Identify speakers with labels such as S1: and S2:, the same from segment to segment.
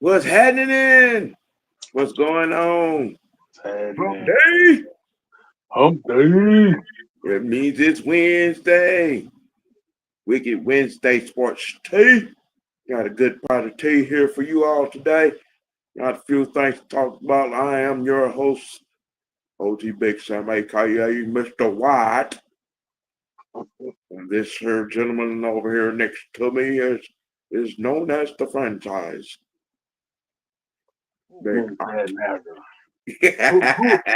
S1: What's happening? What's going on? Hump
S2: Happening.
S1: day.
S2: Hump day.
S1: It means it's Wednesday. Wicked Wednesday sports tea. Got a good pot of tea here for you all today. Got a few things to talk about. I am your host, OGBigsam, aka Mr. White. And this here gentleman over here next to me is known as the franchise. Big
S2: Who's that nigga?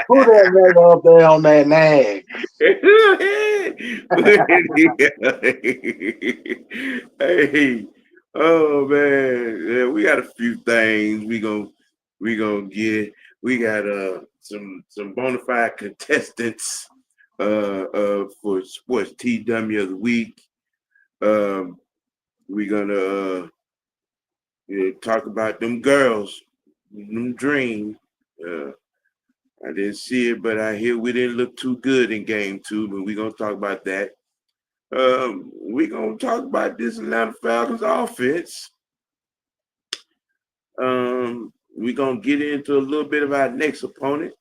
S2: Who that nigga up there on that nag?
S1: Hey, oh man, yeah, we got a few things we gonna get. We got some bona fide contestants for Sports TW of the week. Um, we gonna talk about them girls, them dreams. Uh, I didn't see it, but I hear we didn't look too good in game two, but we're going to talk about that. We're going to talk about this Atlanta Falcons offense. We're going to get into a little bit of our next opponent,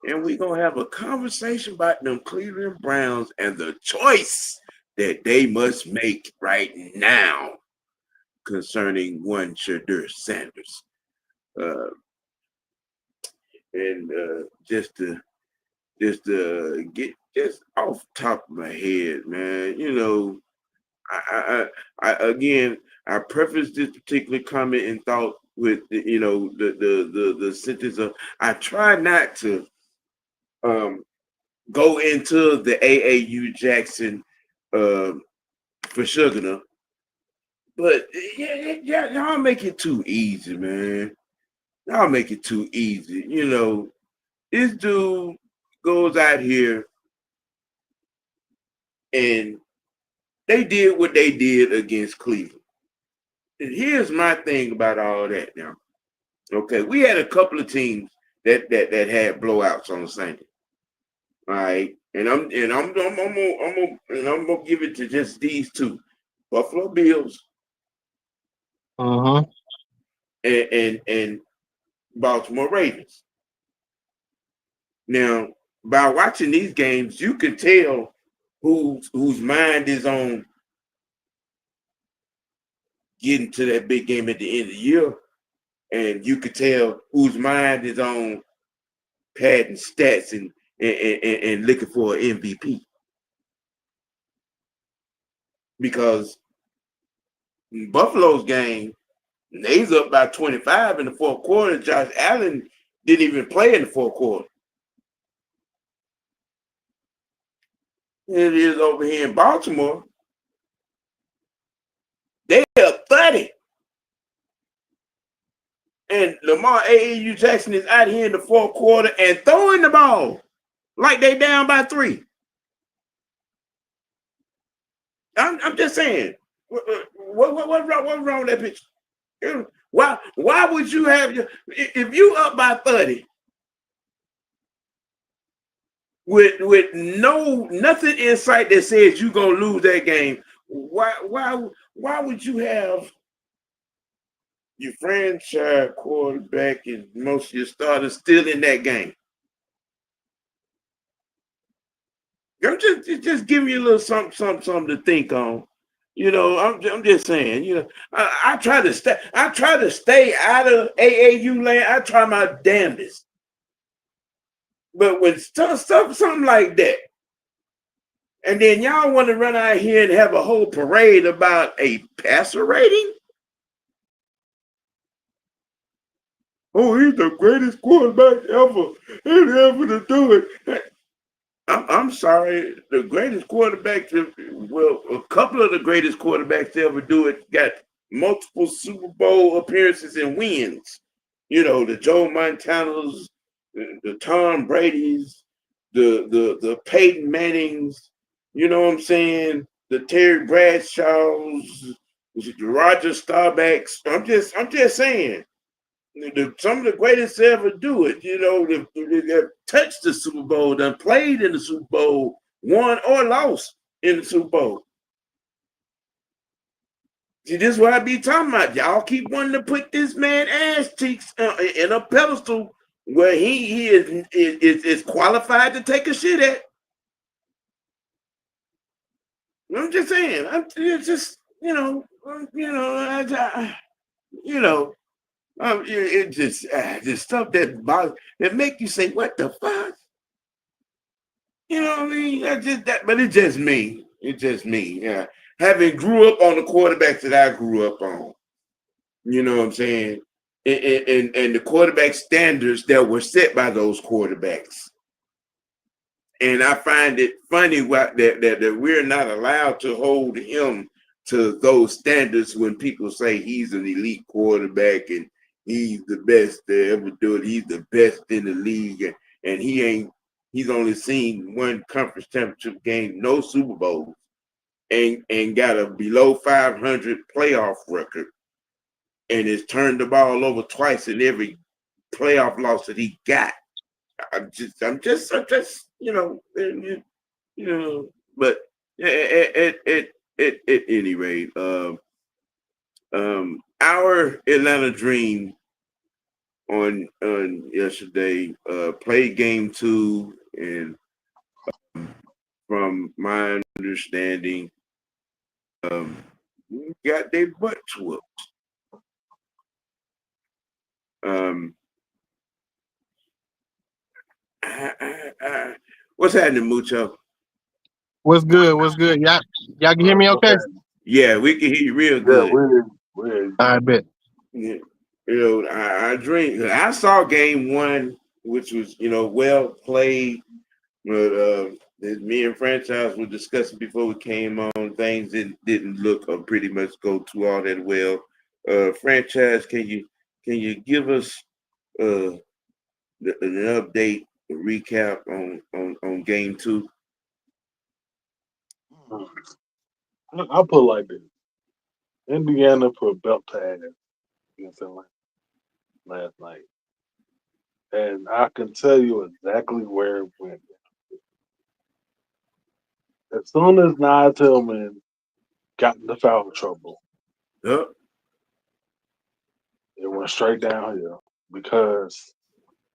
S1: and we're going to have a conversation about them Cleveland Browns and the choice that they must make right now concerning one Shadur Sanders. And just to get just off the top of my head, man, I prefaced this particular comment and thought with the sentence of I try not to go into the AAU Jackson for Sugar, but yeah, y'all make it too easy, man. Y'all make it too easy. This dude goes out here and they did what they did against Cleveland. And here's my thing about all that now. Okay, we had a couple of teams that had blowouts on Sunday. All right. I'm gonna give it to just these two. Buffalo Bills
S2: Uh-huh.
S1: and Baltimore Ravens. Now, by watching these games, you can tell whose mind is on getting to that big game at the end of the year, and you could tell whose mind is on padding stats and looking for an MVP. Because Buffalo's game, they's up by 25 in the fourth quarter. Josh Allen didn't even play in the fourth quarter. It is over here in Baltimore. They up 30. And Lamar AAU Jackson is out here in the fourth quarter and throwing the ball like they down by 3. I'm just saying, what's wrong with that pitch? Why would you have if you up by 30 with nothing in sight that says you're gonna lose that game? Why would you have your franchise quarterback and most of your starters still in that game? I'm just giving you a little something to think on. I'm just saying. I try to stay out of AAU land. I try my damnedest. But when something like that, and then y'all want to run out here and have a whole parade about a passer rating? Oh, he's the greatest quarterback ever to do it. I'm sorry, the greatest quarterback a couple of the greatest quarterbacks to ever do it got multiple Super Bowl appearances and wins. The Joe Montanas, the Tom Brady's, the Peyton Mannings, you know what I'm saying? The Terry Bradshaws, the Roger Staubachs. I'm just saying. Some of the greatest to ever do it, they've touched the Super Bowl, done played in the Super Bowl, won or lost in the Super Bowl. See, this is what I be talking about. Y'all keep wanting to put this man ass cheeks in a pedestal where he is qualified to take a shit at. I'm just saying. It's just it just stuff that make you say, what the fuck? You know what I mean? But it's just me. It's just me. Yeah, having grew up on the quarterbacks that I grew up on. You know what I'm saying? And the quarterback standards that were set by those quarterbacks. And I find it funny that we're not allowed to hold him to those standards when people say he's an elite quarterback and he's the best to ever do it. He's the best in the league, and he's only seen one conference championship game, no Super Bowls, and got a below 500 playoff record, and has turned the ball over twice in every playoff loss that he got. I'm just but at any rate, our Atlanta Dream on yesterday played game 2, and from my understanding, got their butt whooped. What's happening, Mucho?
S3: What's good? What's good? Y'all can hear me okay?
S1: Yeah, we can hear you real good.
S3: I bet.
S1: Yeah. I dream. I saw game 1, which was well played, but as me and Franchise were discussing before we came on, things didn't look or pretty much go too all that well. Franchise, can you give us an update, a recap on game 2?
S2: I'll put it like this. Indiana put belt tag against Atlanta last night. And I can tell you exactly where it went. As soon as Nia Tillman got into foul trouble,
S1: Yep.
S2: it went straight downhill because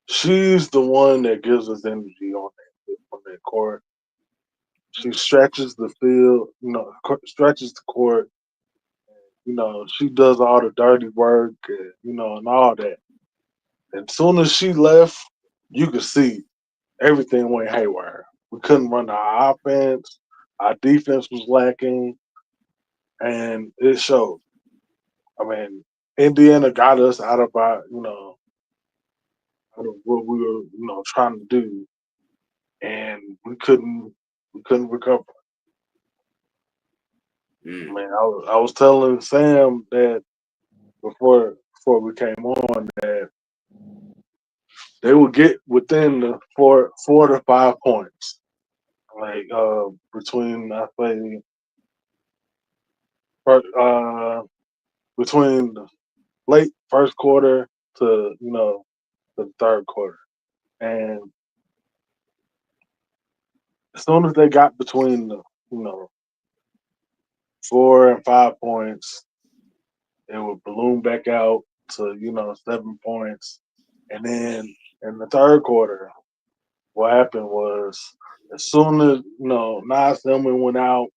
S2: she's the one that gives us energy on that court. She stretches the field, stretches the court. She does all the dirty work, and all that. And as soon as she left, you could see everything went haywire. We couldn't run our offense. Our defense was lacking, and it showed. I mean, Indiana got us out of our, out of what we were, trying to do, and we couldn't recover. I mean, I was telling Sam that before we came on that they would get within the 4 to 5 points, like between I think between the late first quarter to the third quarter, and as soon as they got between the 4 and 5 points, it would balloon back out to 7 points, and then in the third quarter, what happened was as soon as Nia Tillman went out,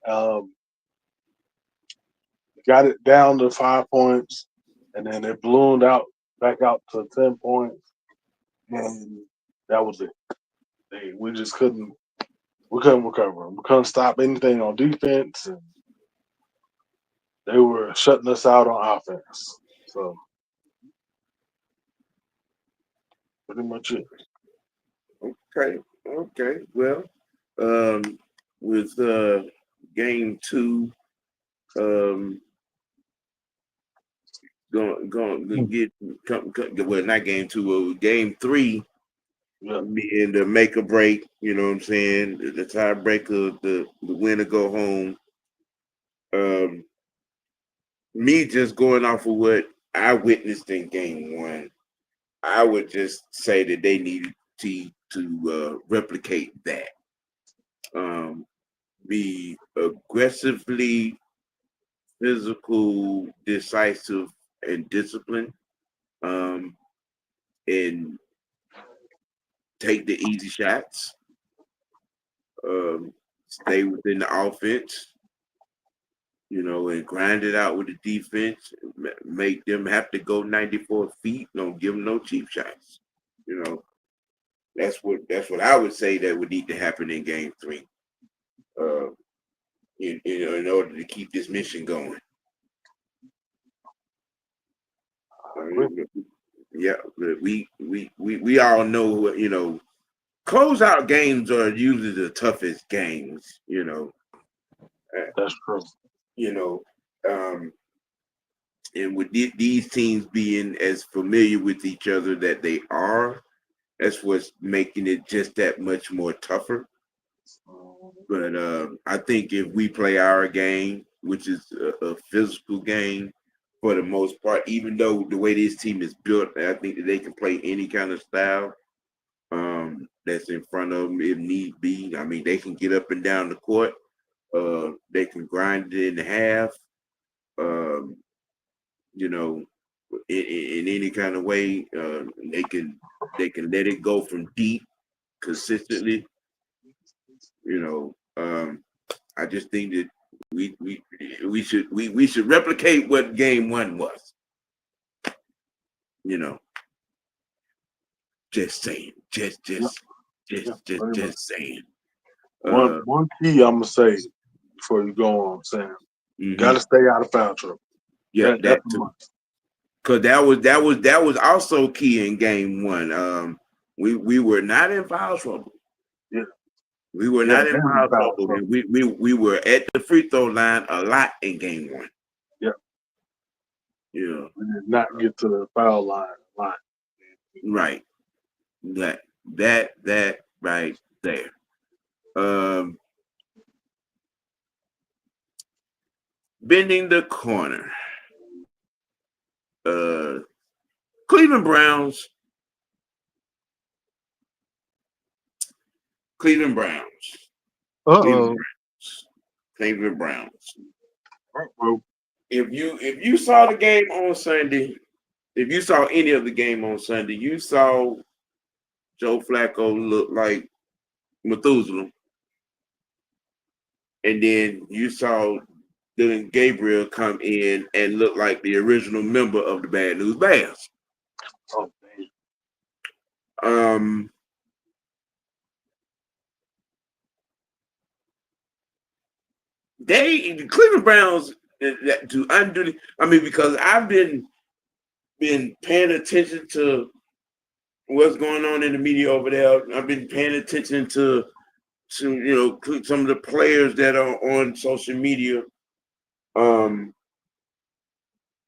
S2: got it down to 5 points, and then it ballooned out back out to 10 points, and that was it. We just couldn't recover. We couldn't stop anything on defense, and they were shutting us out on offense. So pretty much it.
S1: Okay. Well, with game 2, going to get well, not game 2, game 3 being the make or break. You know what I'm saying? The tiebreaker, the winner go home. Me just going off of what I witnessed in game 1, I would just say that they needed to replicate that. Be aggressively physical, decisive, and disciplined, and take the easy shots, stay within the offense, and grind it out with the defense, make them have to go 94 feet, don't give them no cheap shots. That's what I would say that would need to happen in game 3. In order to keep this mission going. Yeah, we all know, closeout games are usually the toughest games,
S2: That's true.
S1: And with these teams being as familiar with each other that they are, that's what's making it just that much more tougher. But I think if we play our game, which is a physical game for the most part, even though the way this team is built, I think that they can play any kind of style that's in front of them if need be. I mean, they can get up and down the court. They can grind it in the half. In any kind of way, they can let it go from deep consistently. I just think that we should replicate what game 1 was. Just saying, just saying.
S2: One key I'm gonna say before you go on, Sam. You gotta stay out of foul trouble.
S1: Yeah, that too. Because that was also key in game 1. We were not in foul trouble.
S2: Yeah.
S1: We were not in foul trouble. And we were at the free throw line a lot in game 1.
S2: Yeah.
S1: Yeah.
S2: We did not get to the foul line.
S1: Right. That right there. Bending the corner. Cleveland Browns. Cleveland Browns. If you saw the game on Sunday, if you saw any of the game on Sunday, you saw Joe Flacco look like Methuselah. And then you saw Dylan Gabriel come in and look like the original member of the Bad News Bears. The Cleveland Browns to undo. Because I've been paying attention to what's going on in the media over there. I've been paying attention to some of the players that are on social media.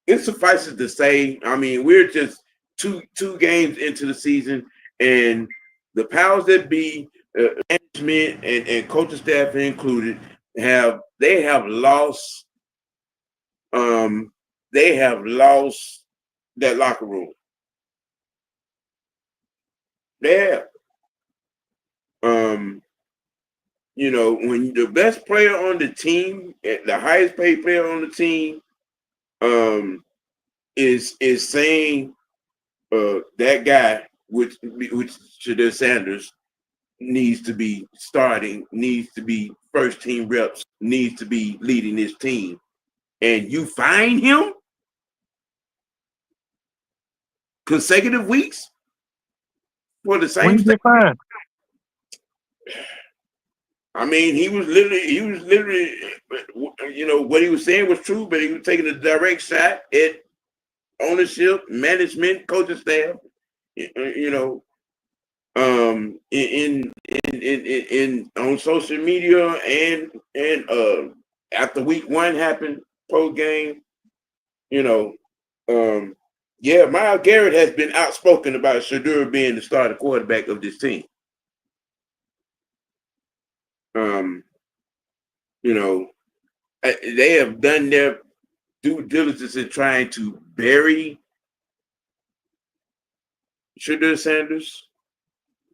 S1: It suffices to say, we're just two games into the season, and the powers that be, management and coaching staff included, have lost. They have lost that locker room. They have. When the best player on the team, the highest paid player on the team, is saying that guy, which Shadir Sanders, needs to be starting, needs to be first team reps, needs to be leading this team, and you find him consecutive weeks for the same thing. He was literally, what he was saying was true, but he was taking a direct shot at ownership, management, coaching staff, in on social media and after week 1 happened, post game, Myles Garrett has been outspoken about Shadur being the starting quarterback of this team. They have done their due diligence in trying to bury Shadur Sanders.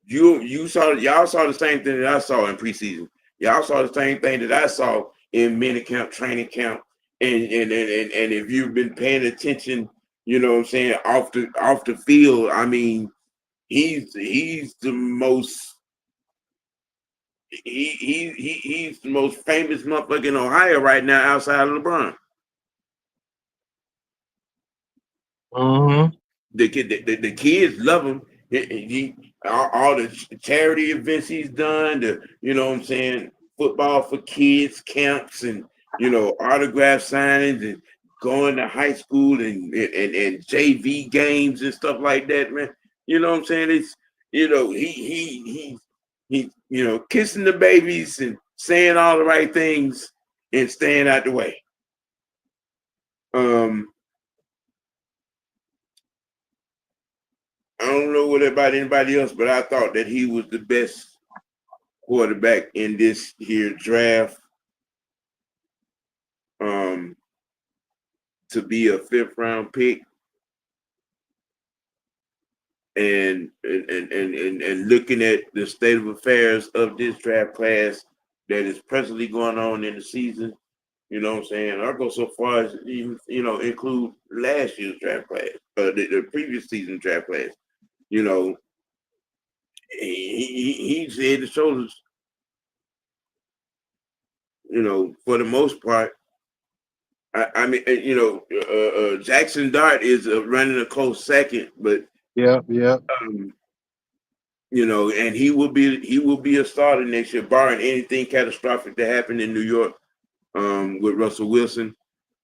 S1: Y'all saw the same thing that I saw in preseason. Y'all saw the same thing that I saw in minicamp, training camp, And if you've been paying attention, you know what I'm saying, off the field, I mean, he's the most he's the most famous motherfucker in Ohio right now outside of LeBron.
S3: Mm-hmm.
S1: The kids love him. All the charity events he's done, you know what I'm saying, football for kids camps and autograph signings and going to high school and JV games and stuff like that, man. You know what I'm saying? It's he kissing the babies and saying all the right things and staying out the way. I don't know what about anybody else, but I thought that he was the best quarterback in this here draft. To be a 5th round pick and looking at the state of affairs of this draft class that is presently going on in the season, you know what I'm saying? I'll go so far as even, include last year's draft class, the previous season draft class. He's head and shoulders, for the most part. I mean, Jackson Dart is running a close second, but
S3: Yeah.
S1: and he will be a starter next year, barring anything catastrophic to happen in New York with Russell Wilson.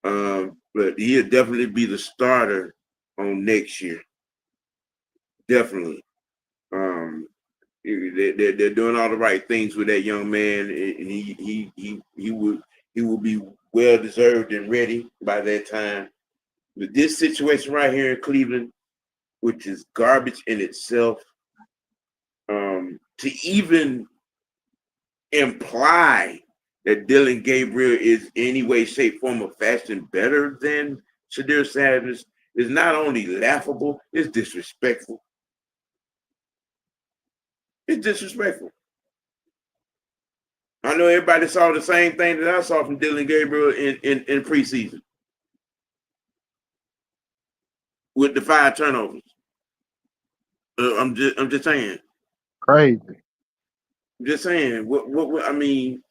S1: But he'll definitely be the starter on next year. Definitely. They're doing all the right things with that young man, and he will be well deserved and ready by that time. But this situation right here in Cleveland, which is garbage in itself, to even imply that Dylan Gabriel is any way, shape, form, or fashion better than Shadir Sanders is not only laughable, it's disrespectful. It's disrespectful. I know everybody saw the same thing that I saw from Dylan Gabriel in preseason with the 5 turnovers. I'm just saying.
S3: Crazy.
S1: I'm just saying. What I mean,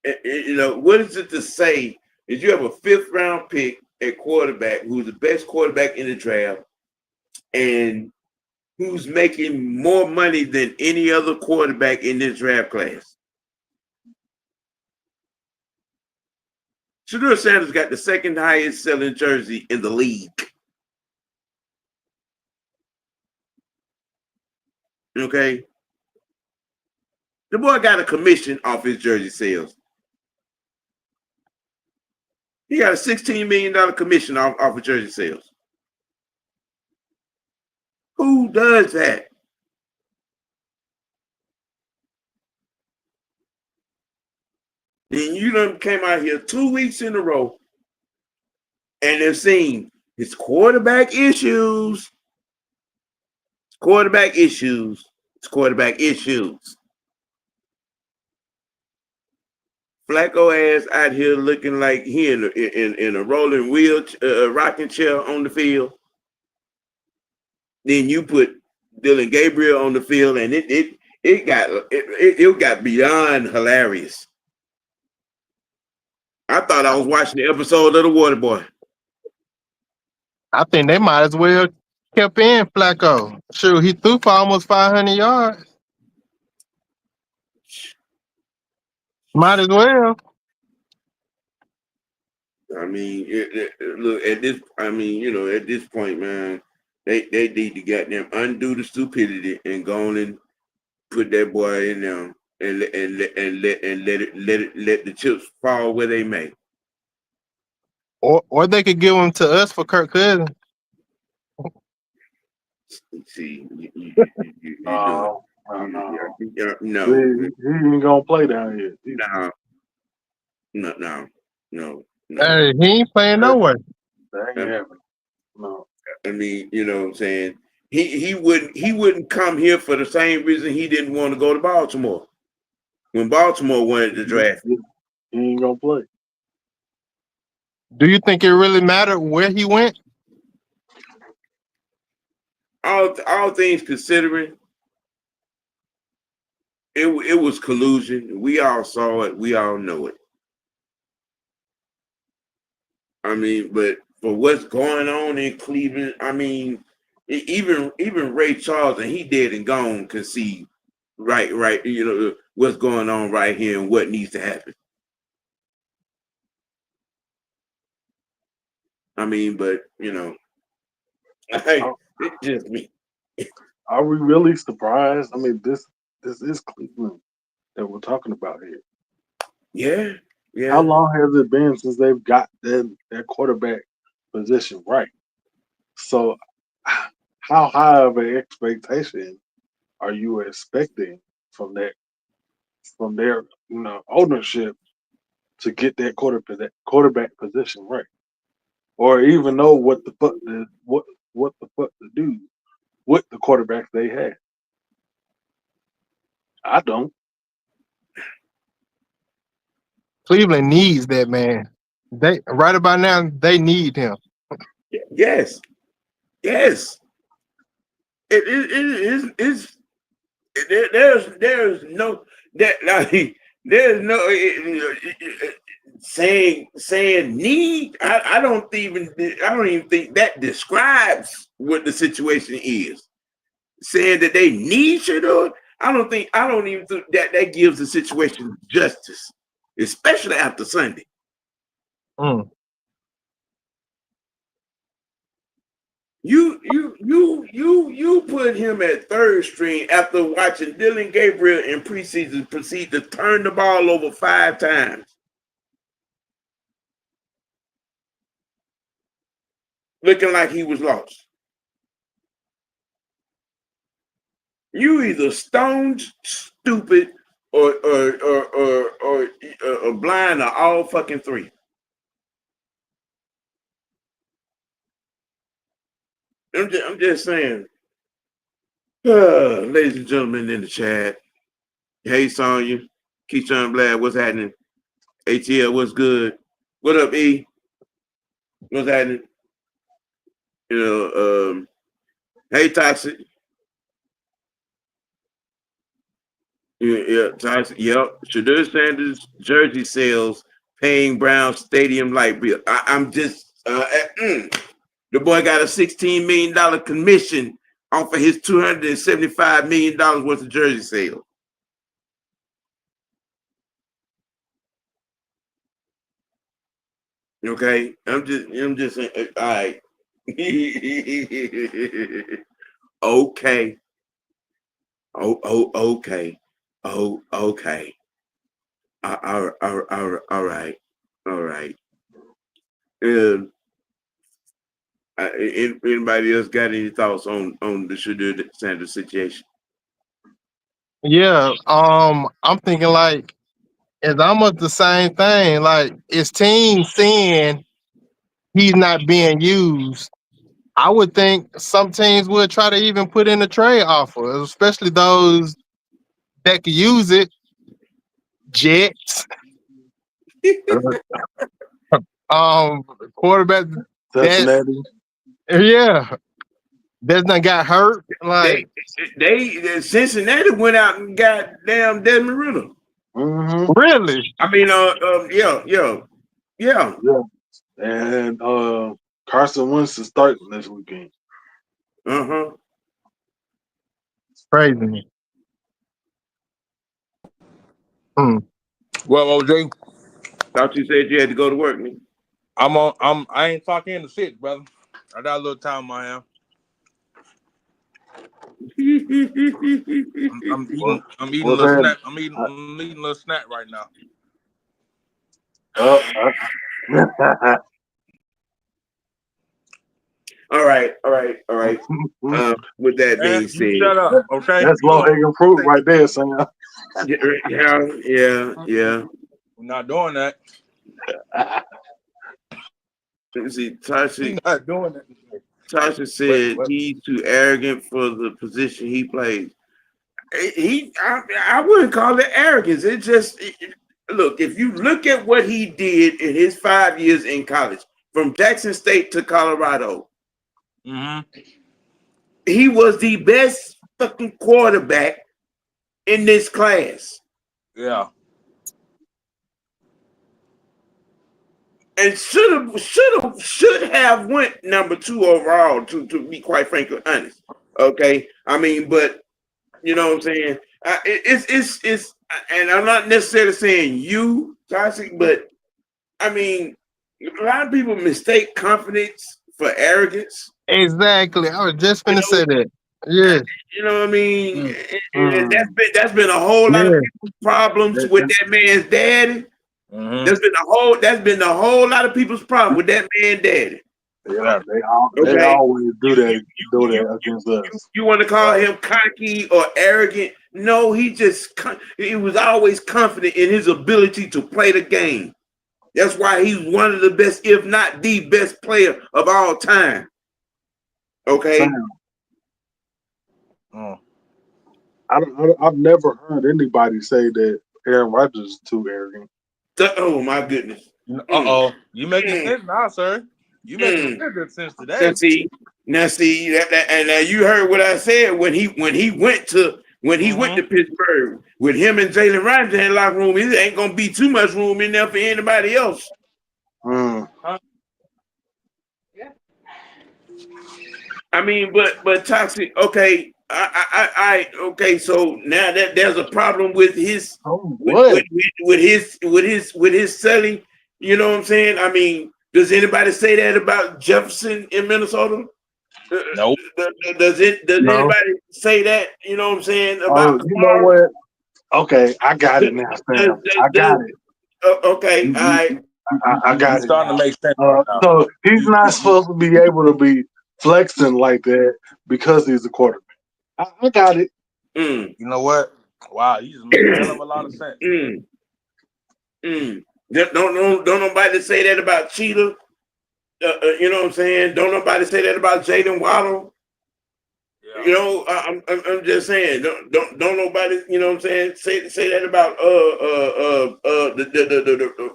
S1: what is it to say that you have a 5th round pick at quarterback who's the best quarterback in the draft and who's making more money than any other quarterback in this draft class? Shadur Sanders got the 2nd highest selling jersey in the league. Okay? The boy got a commission off his jersey sales. He got a $16 million commission off of jersey sales. Who does that? Then you done came out here 2 weeks in a row and they've seen his quarterback issues. Quarterback issues. Flacco ass out here looking like he in a rolling wheel, rocking chair on the field. Then you put Dylan Gabriel on the field, and it got beyond hilarious. I thought I was watching the episode of The Water Boy.
S3: I think they might as well kept in Flacco. Sure, he threw for almost 500 yards. Might as well.
S1: I mean, look at this. I mean, at this point, man, they need to goddamn undo the stupidity and go on and put that boy in there and let the chips fall where they may.
S3: Or they could give him to us for Kirk Cousins.
S1: See, you
S2: No.
S1: no,
S2: He ain't gonna play down here.
S1: no.
S3: Hey, he ain't playing nowhere.
S2: That ain't happening. No.
S1: I mean, you know what I'm saying? He wouldn't come here for the same reason he didn't want to go to Baltimore. When Baltimore wanted to draft.
S2: He ain't gonna play.
S3: Do you think it really mattered where he went?
S1: All things considering, it was collusion. We all saw it. We all know it. I mean, but for what's going on in Cleveland, I mean, even Ray Charles, and he dead and gone, can see right, you know, what's going on right here and what needs to happen. I mean, but you know, hey,
S2: Are,
S1: it's just me.
S2: are we really surprised? I mean, this is Cleveland that we're talking about here.
S1: Yeah,
S2: How
S1: yeah.
S2: long has it been since they've got their quarterback position right? So, how high of an expectation are you expecting from their ownership to get that quarterback position right, or even know what the fuck to do with the quarterbacks they had? I don't.
S3: Cleveland needs that man. They right about now they need him.
S1: Yes, yes. It is there's no that like there's no saying need. I don't even think that describes what the situation is. Saying that they need Shador, I don't even think that gives the situation justice, especially after Sunday.
S3: Mm.
S1: You put him at third string after watching Dylan Gabriel in preseason proceed to turn the ball over 5 times, looking like he was lost. You either stoned, stupid, or blind, or all fucking three. I'm just saying, ladies and gentlemen in the chat. Hey Sonya, Keyshawn Blad, what's happening? ATL, what's good? What up, E? What's happening? You know, hey Toxic. Yeah, Toxic. Yep. Shadur Sanders jersey sales paying Brown Stadium light bill. I'm just the boy got a $16 million commission off of his $275 million worth of jersey sales. Okay, I'm just saying. All right. Okay. Okay. Okay. All right. All right. Um, anybody else got any thoughts on the Shadur Sanders situation?
S3: Yeah. I'm thinking like it's almost the same thing. Like his team seeing he's not being used. I would think some teams would try to even put in a trade offer, especially those that could use it. Jets, um, quarterback that
S2: Cincinnati.
S3: yeah, that's not got hurt.
S1: they
S3: Like
S1: Cincinnati went out and got damn Desmond Ritter.
S2: Mm-hmm.
S3: really
S1: I mean, yeah.
S2: Yeah. And Carson Wentz is starting this weekend.
S1: Uh-huh.
S3: crazy. Hmm.
S4: Well, OJ,
S1: Thought you said you had to go to work, man.
S4: I ain't talking in the six, brother. I got a little time on my hand. I'm
S2: Well,
S4: eating. I'm eating a
S2: well,
S4: little
S2: then,
S4: snack. I'm eating a little snack right now.
S2: uh,
S1: All right. With that
S4: And
S1: being
S4: you
S1: said,
S4: shut up, okay?
S2: that's
S4: You
S2: low
S4: don't
S2: hanging fruit
S4: say
S2: right there, Sam.
S1: yeah.
S4: we're not doing that.
S1: Let me see.
S4: We're not doing that.
S1: Tasha
S4: But
S1: said he's too arrogant for the position he plays. I wouldn't call it arrogance. It just look, if you look at what he did in his 5 years in college, from Jackson State to Colorado, he was the best fucking quarterback in this class.
S4: Yeah.
S1: And should have went number 2 overall, to be quite frankly honest. Okay. I mean, but you know what I'm saying? It's and I'm not necessarily saying you, Toxic, but I mean, a lot of people mistake confidence for arrogance.
S3: Exactly. I was just gonna say that. Yeah.
S1: You know what I mean? And
S2: Mm.
S1: that's been a whole lot of
S3: Yeah.
S1: people's problems
S2: That-
S1: with that man's daddy.
S4: Mm-hmm.
S1: That's been a whole lot of people's problem with that man's daddy.
S2: Yeah, they
S1: Okay.
S2: always do that against us.
S1: You want to call him cocky or arrogant? No, he was always confident in his ability to play the game. That's why he's one of the best, if not the best player of all time. Okay.
S2: I've never heard anybody say that Aaron Rodgers is too arrogant.
S1: Oh my goodness.
S4: You making sense now, sir. You making good sense today.
S1: Now see and now you heard what I said when he went to Pittsburgh with him and Jalen Ramsey in the locker room. It ain't gonna be too much room in there for anybody else. I mean, but Toxic. Okay, okay. So now that there's a problem with his with his selling. You know what I'm saying? I mean, does anybody say that about Jefferson in Minnesota?
S4: Nope.
S1: Does anybody say that? You know what I'm saying about?
S2: You know what? Okay, I got it now, Sam. I got it.
S1: Okay, all right.
S2: I got it.
S4: Starting to make sense.
S2: So he's not supposed to be able to be flexing like that because he's a quarterback. I got it.
S1: You
S4: know what? Wow, you just made a hell of a lot of sense.
S1: Don't nobody say that about Cheetah. You know what I'm saying? Don't nobody say that about Jaden Waddle. Yeah. You know, I'm just saying. Don't nobody. You know what I'm saying? Say that about the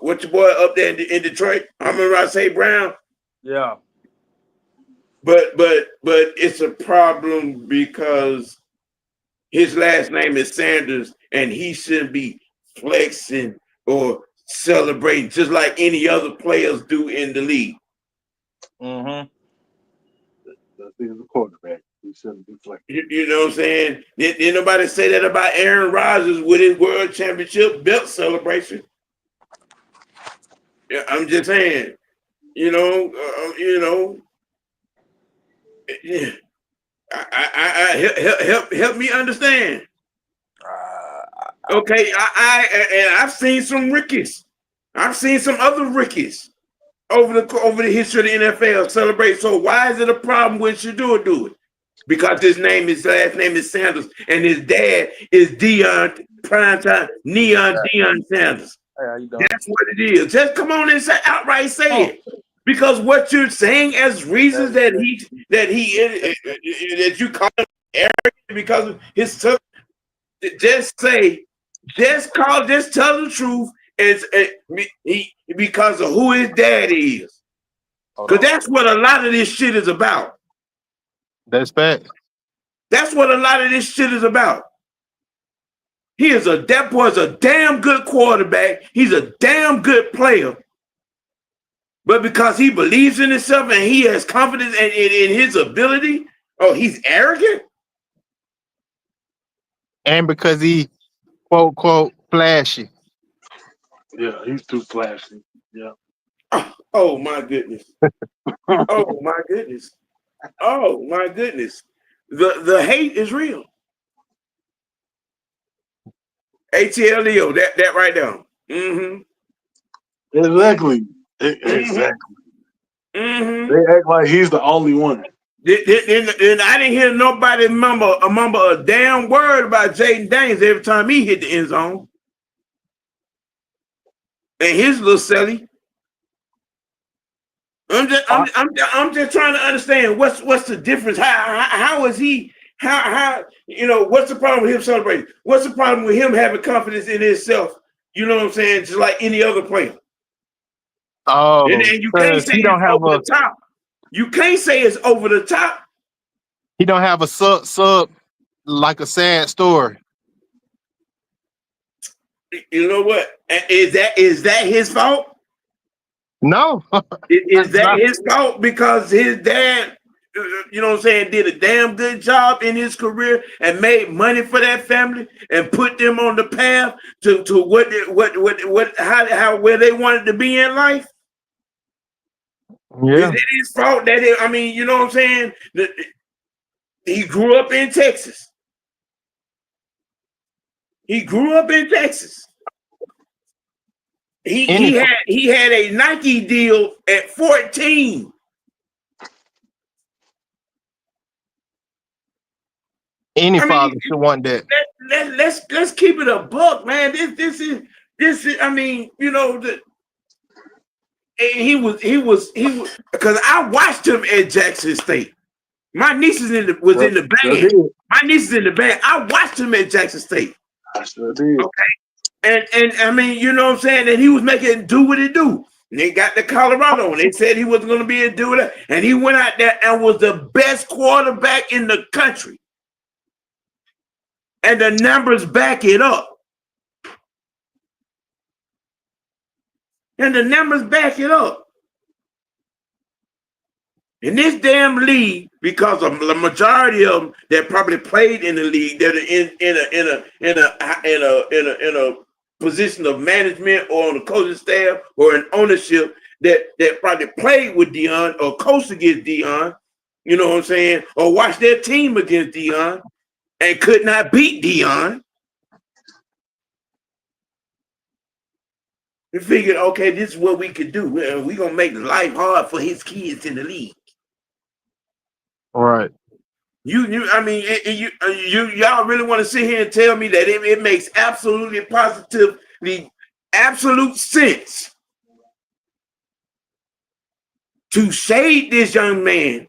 S1: what's your boy up there in Detroit? Amon-Ra St. Brown.
S4: Yeah.
S1: But it's a problem because his last name is Sanders, and he shouldn't be flexing or celebrating just like any other players do in the league.
S2: He's a quarterback. He shouldn't be flexing.
S1: You know what I'm saying? Did nobody say that about Aaron Rodgers with his World Championship belt celebration? Yeah, I'm just saying. You know. Yeah. I help me understand. Okay, I've seen some Rickies. I've seen some other Rickies over the history of the NFL celebrate. So why is it a problem when Shador do it? Because his last name is Sanders, and his dad is Deion Sanders.
S4: Hey, how you doing?
S1: That's what it is. Just come on and outright say it. Because what you're saying as reasons that you call him arrogant because of his stuff, just tell the truth. Because of who his dad is. Because that's what a lot of this shit is about.
S3: That's fact.
S1: That's what a lot of this shit is about. That boy's a damn good quarterback. He's a damn good player. But because he believes in himself and he has confidence in his ability, he's arrogant.
S3: And because he quote flashy.
S2: Yeah, he's too flashy. Yeah.
S1: Oh my goodness. Oh my goodness. Oh my goodness. The hate is real. ATLEO, that right now.
S2: Exactly. Exactly. They act like he's the only one.
S1: And I didn't hear nobody mumble a damn word about Jaden Daniels every time he hit the end zone. And his little silly. I'm just trying to understand what's the difference. How is he? How what's the problem with him celebrating? What's the problem with him having confidence in himself You know what I'm saying? Just like any other player. And
S3: Oh,
S1: then you can't
S3: because
S1: say it's over the top. You can't say it's over the top.
S3: he don't have a sub like a sad story.
S1: You know what? Is that his fault?
S3: No,
S1: Is
S3: that's
S1: that
S3: not.
S1: his fault? Because his dad, you know what I'm saying, did a damn good job in his career and made money for that family and put them on the path to how where they wanted to be in life. Is
S3: Yeah,
S1: it his fault that I mean, you know what I'm saying? He grew up in Texas. He grew up in Texas.
S3: any
S1: He had a Nike deal at 14.
S3: any
S1: I mean,
S3: father should want that.
S1: let's keep it a buck, man. This is I mean, you know, he was because I watched him at Jackson State. My niece was in the band. My niece is in the band. I watched him at Jackson State.
S2: I sure did.
S1: Okay. And I mean, you know what I'm saying? And he was making do what he do. And they got to Colorado and they said he wasn't going to be a do that. And he went out there and was the best quarterback in the country. And the numbers back it up. And the numbers back it up. In this damn league, because of the majority of them that probably played in the league, that are in a position of management or on the coaching staff or in ownership that probably played with Deion or coached against Deion, you know what I'm saying, or watched their team against Deion and could not beat Deion. We figured, okay, this is what we could do. We're going to make life hard for his kids in the league.
S3: Right.
S1: I mean, y'all really want to sit here and tell me that it makes absolutely positively absolute sense to shade this young man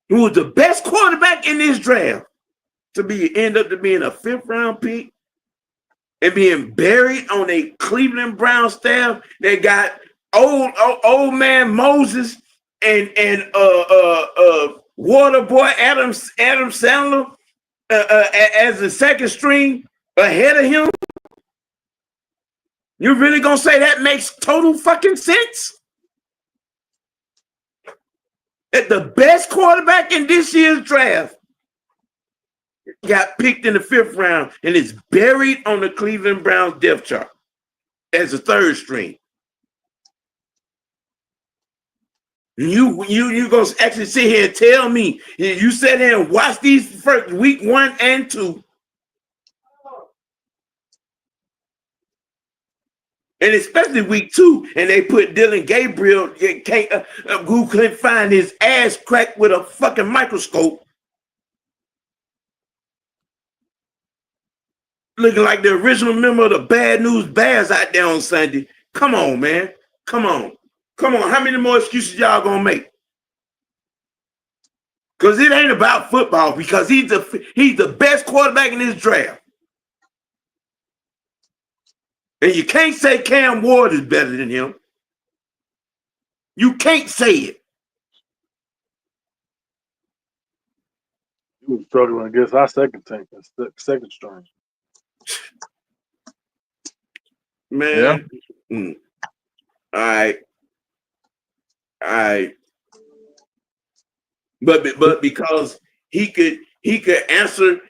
S1: who was the best quarterback in this draft to end up being a 5th round pick and being buried on a Cleveland Brown staff that got old man Moses and water boy Adam Sandler as the second string ahead of him. You really gonna say that makes total fucking sense? That the best quarterback in this year's draft got picked in the 5th round and is buried on the Cleveland Browns depth chart as a 3rd string. You gonna actually sit here and tell me you sat there and watch these first week 1 and 2, and especially week 2, and they put Dylan Gabriel who couldn't find his ass cracked with a fucking microscope, looking like the original member of the Bad News Bears out there on Sunday. Come on, man. Come on. How many more excuses y'all gonna make? Because it ain't about football. Because he's the best quarterback in this draft, and you can't say Cam Ward is better than him. You can't say it.
S2: He was struggling against our second string.
S1: Man. Yeah. All right. But because he could answer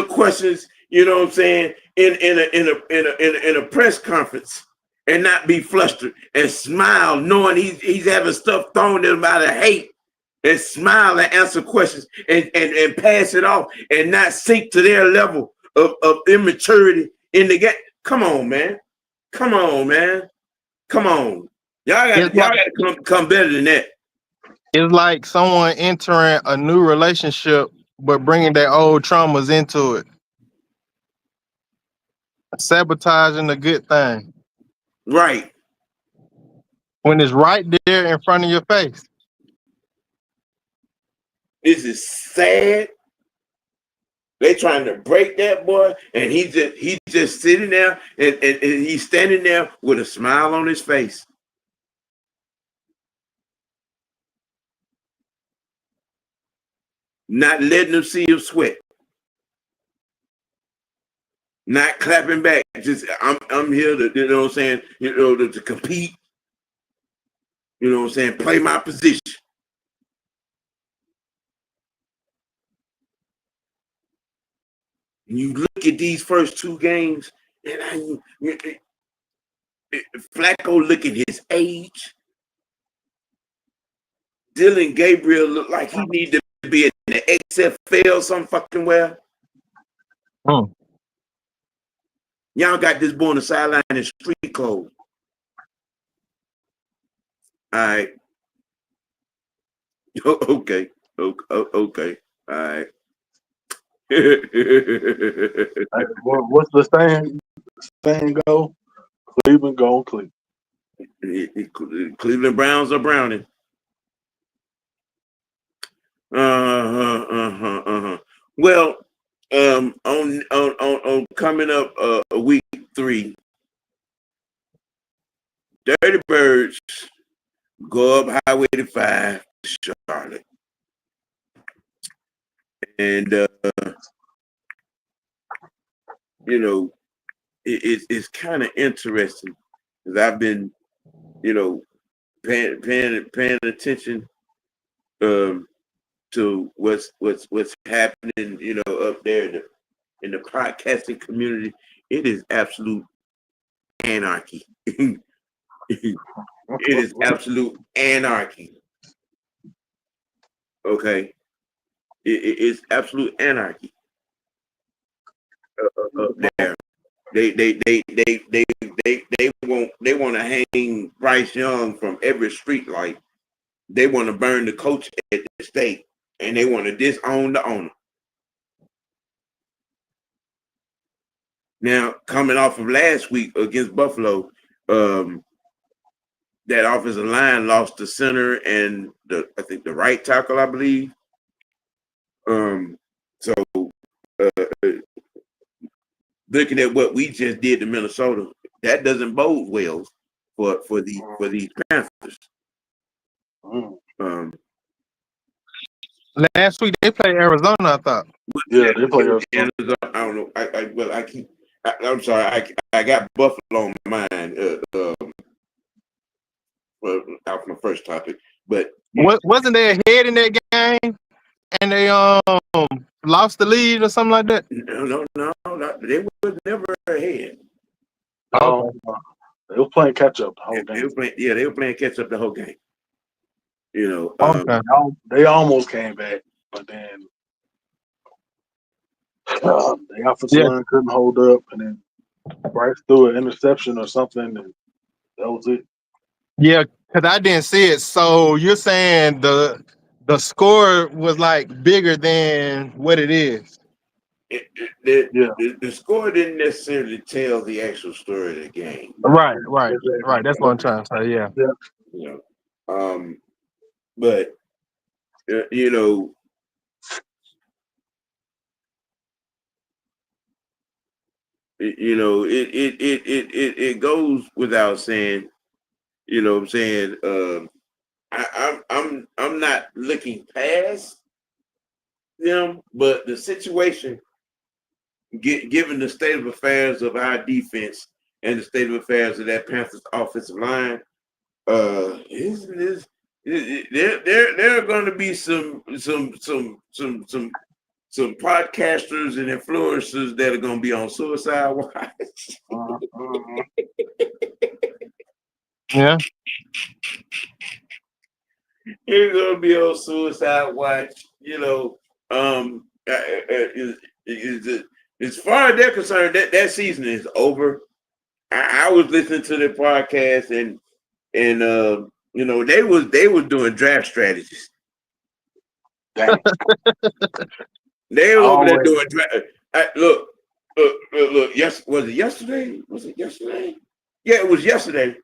S1: questions, you know what I'm saying, in a press conference and not be flustered and smile, knowing he's having stuff thrown at him out of hate, and smile and answer questions and pass it off and not sink to their level of immaturity in the game. Come on, man. Y'all got to come better than that.
S3: It's like someone entering a new relationship but bringing their old traumas into it, sabotaging a good thing.
S1: Right.
S3: When it's right there in front of your face.
S1: This is sad. They trying to break that boy, and he's just sitting there, and he's standing there with a smile on his face. Not letting them see him sweat. Not clapping back. Just I'm here to, you know what I'm saying, to compete. You know what I'm saying? Play my position. And you look at these first two games, and Flacco look at his age. Dylan Gabriel look like he need to be in the XFL some fucking well. Y'all got this boy on the sideline in street clothes. All right. Okay. Okay. All right.
S2: What's the saying? Saying go? Cleveland go Cleveland.
S1: Cleveland Browns are browning. Well, on coming up week 3, Dirty Birds go up Highway 5 to Charlotte. And you know, it's kind of interesting because I've been, you know, paying attention to what's happening, you know, up there in the podcasting community. It is absolute anarchy. It is absolute anarchy. Okay, it's absolute anarchy up there. They want to hang Bryce Young from every street light. They want to burn the coach at the stake, and they want to disown the owner. Now, coming off of last week against Buffalo, that offensive line lost the center and I think the right tackle, I believe. So looking at what we just did to Minnesota, that doesn't bode well for these Panthers.
S3: Last week they played Arizona, I thought.
S2: Yeah, they play Arizona.
S1: I don't know. I'm sorry. I got Buffalo on my mind. Out from the first topic, but
S3: Wasn't they ahead in that game and they lost the lead or something like that?
S1: No, they were never ahead.
S2: No, they were playing catch up the whole game.
S1: They were playing catch up the whole game. You know,
S2: they almost came back, but then the offensive line couldn't hold up, and then Bryce threw an interception or something, and that was it.
S3: Yeah, because I didn't see it. So you're saying the score was like bigger than what it is?
S1: The score didn't necessarily tell the actual story of the game.
S3: Right. That's what I'm trying to say. Yeah.
S1: You know, but you know, it goes without saying. You know what I'm saying? I'm not looking past them, but the situation, given the state of affairs of our defense and the state of affairs of that Panthers offensive line, there are going to be some podcasters and influencers that are going to be on suicide watch.
S3: Yeah.
S1: You're going to be on suicide watch. You know, as far as they're concerned, that season is over. I was listening to their podcast and you know, they was doing draft strategies.
S2: Dang.
S1: They were over there doing draft. Look. Yes, was it yesterday? Yeah, it was yesterday.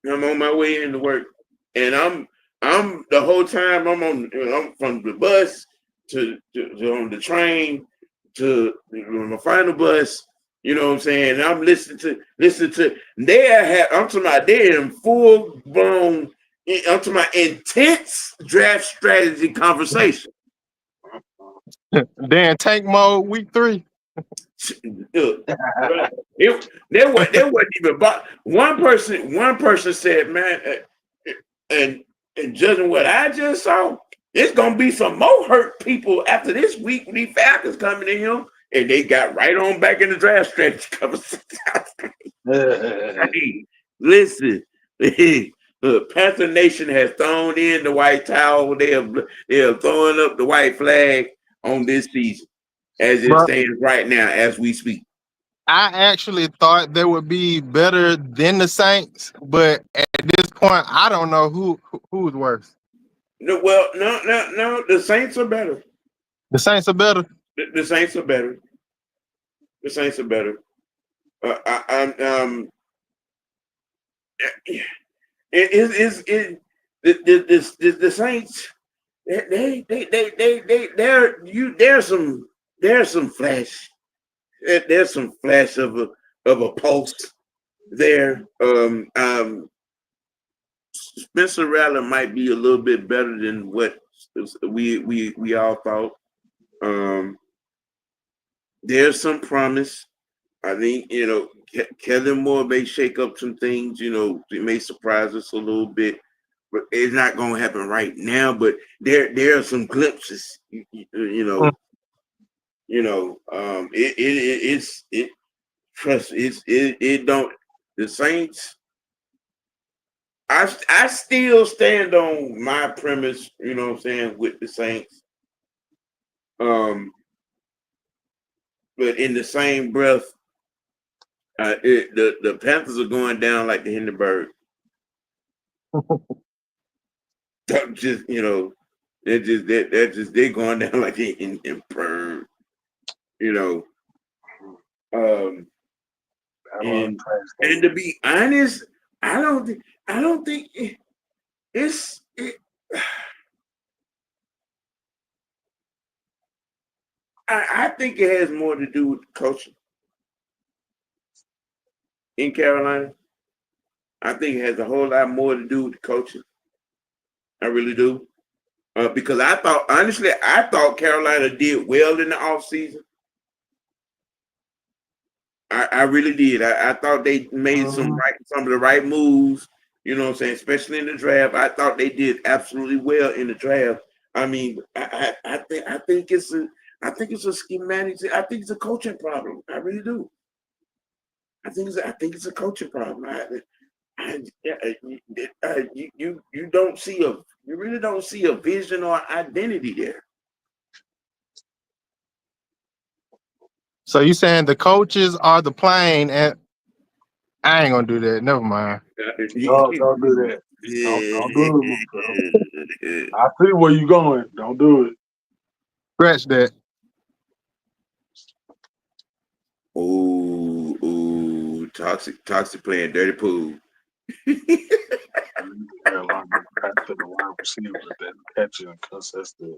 S1: I'm on my way into work, and I'm the whole time I'm from the bus on the train to on the final bus. You know what I'm saying? And I'm listening to. I'm talking about they're in full blown. I'm talking about intense draft strategy conversation.
S3: Then tank mode week 3.
S1: There wasn't even one person said, man, and judging what I just saw, it's gonna be some more hurt people after this week when these Falcons coming in here, and they got right on back in the draft strategy conversation. Hey, listen, Panthernation has thrown in the white towel. They are throwing up the white flag on this season as it stands right now as we speak.
S3: I actually thought they would be better than the Saints, but at this point, I don't know who's worse.
S1: No, the Saints are better.
S3: The Saints are better.
S1: The Saints are better. The Saints are better. The Saints. There's some flash. There's some flash of a pulse there. Spencer Rattler might be a little bit better than what we all thought. There's some promise. I think Kellen Moore may shake up some things. It may surprise us a little bit, but it's not going to happen right now. But there are some glimpses. The Saints. I still stand on my premise, you know what I'm saying, with the Saints. But in the same breath, the Panthers are going down like the Hindenburg. They're going down like the Hindenburg. And to be honest, I don't think it's. I think it has more to do with coaching in Carolina. I think it has a whole lot more to do with the coaching. I really do. Because I thought Carolina did well in the offseason. I really did. I thought they made some of the right moves, you know what I'm saying, especially in the draft. I thought they did absolutely well in the draft. I mean, I think it's a schematic. I think it's a coaching problem. I really do. I think it's a coaching problem. You really don't see a vision or identity there.
S3: So you saying the coaches are the plane, and I ain't gonna do that. Never mind.
S2: Don't do that. Don't do it. I see where you're going. Don't do it.
S3: Scratch that.
S1: Ooh, toxic playing dirty pool.
S2: Carolina back to the wide receiver that catching and contested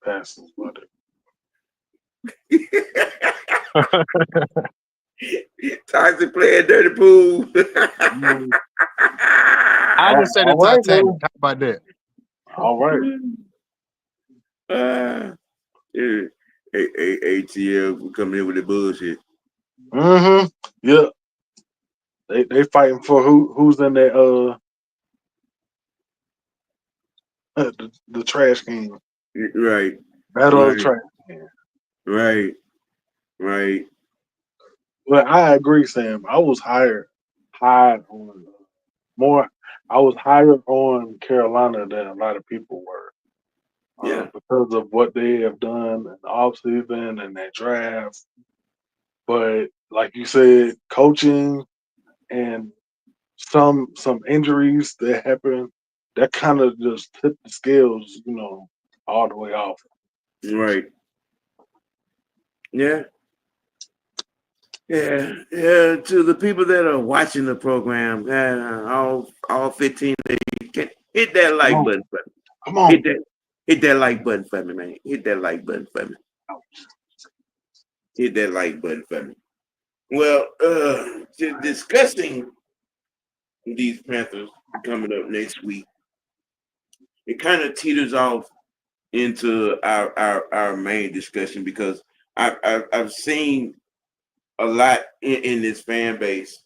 S2: passes, but
S1: toxic playing dirty pool.
S3: I just said the Titanic. How about that?
S2: All right.
S1: ATL coming in with the bullshit.
S2: Mm-hmm. Yeah. They fighting for who's in that the trash can.
S1: Right.
S2: Battle of the trash can.
S1: Right.
S2: But I agree, Sam. I was higher on Carolina than a lot of people were.
S1: Yeah.
S2: Because of what they have done in the offseason and that draft. But like you said, coaching and some injuries that happen, that kind of just tipped the scales, all the way off.
S1: Right. Yeah. To the people that are watching the program, all 15 of you, hit that like button.
S2: Come on.
S1: Hit that. Hit that like button for me, man. Hit that like button for me. Hit that like button for me. Well, discussing these Panthers coming up next week, it kind of teeters off into our main discussion because I've seen a lot in this fan base.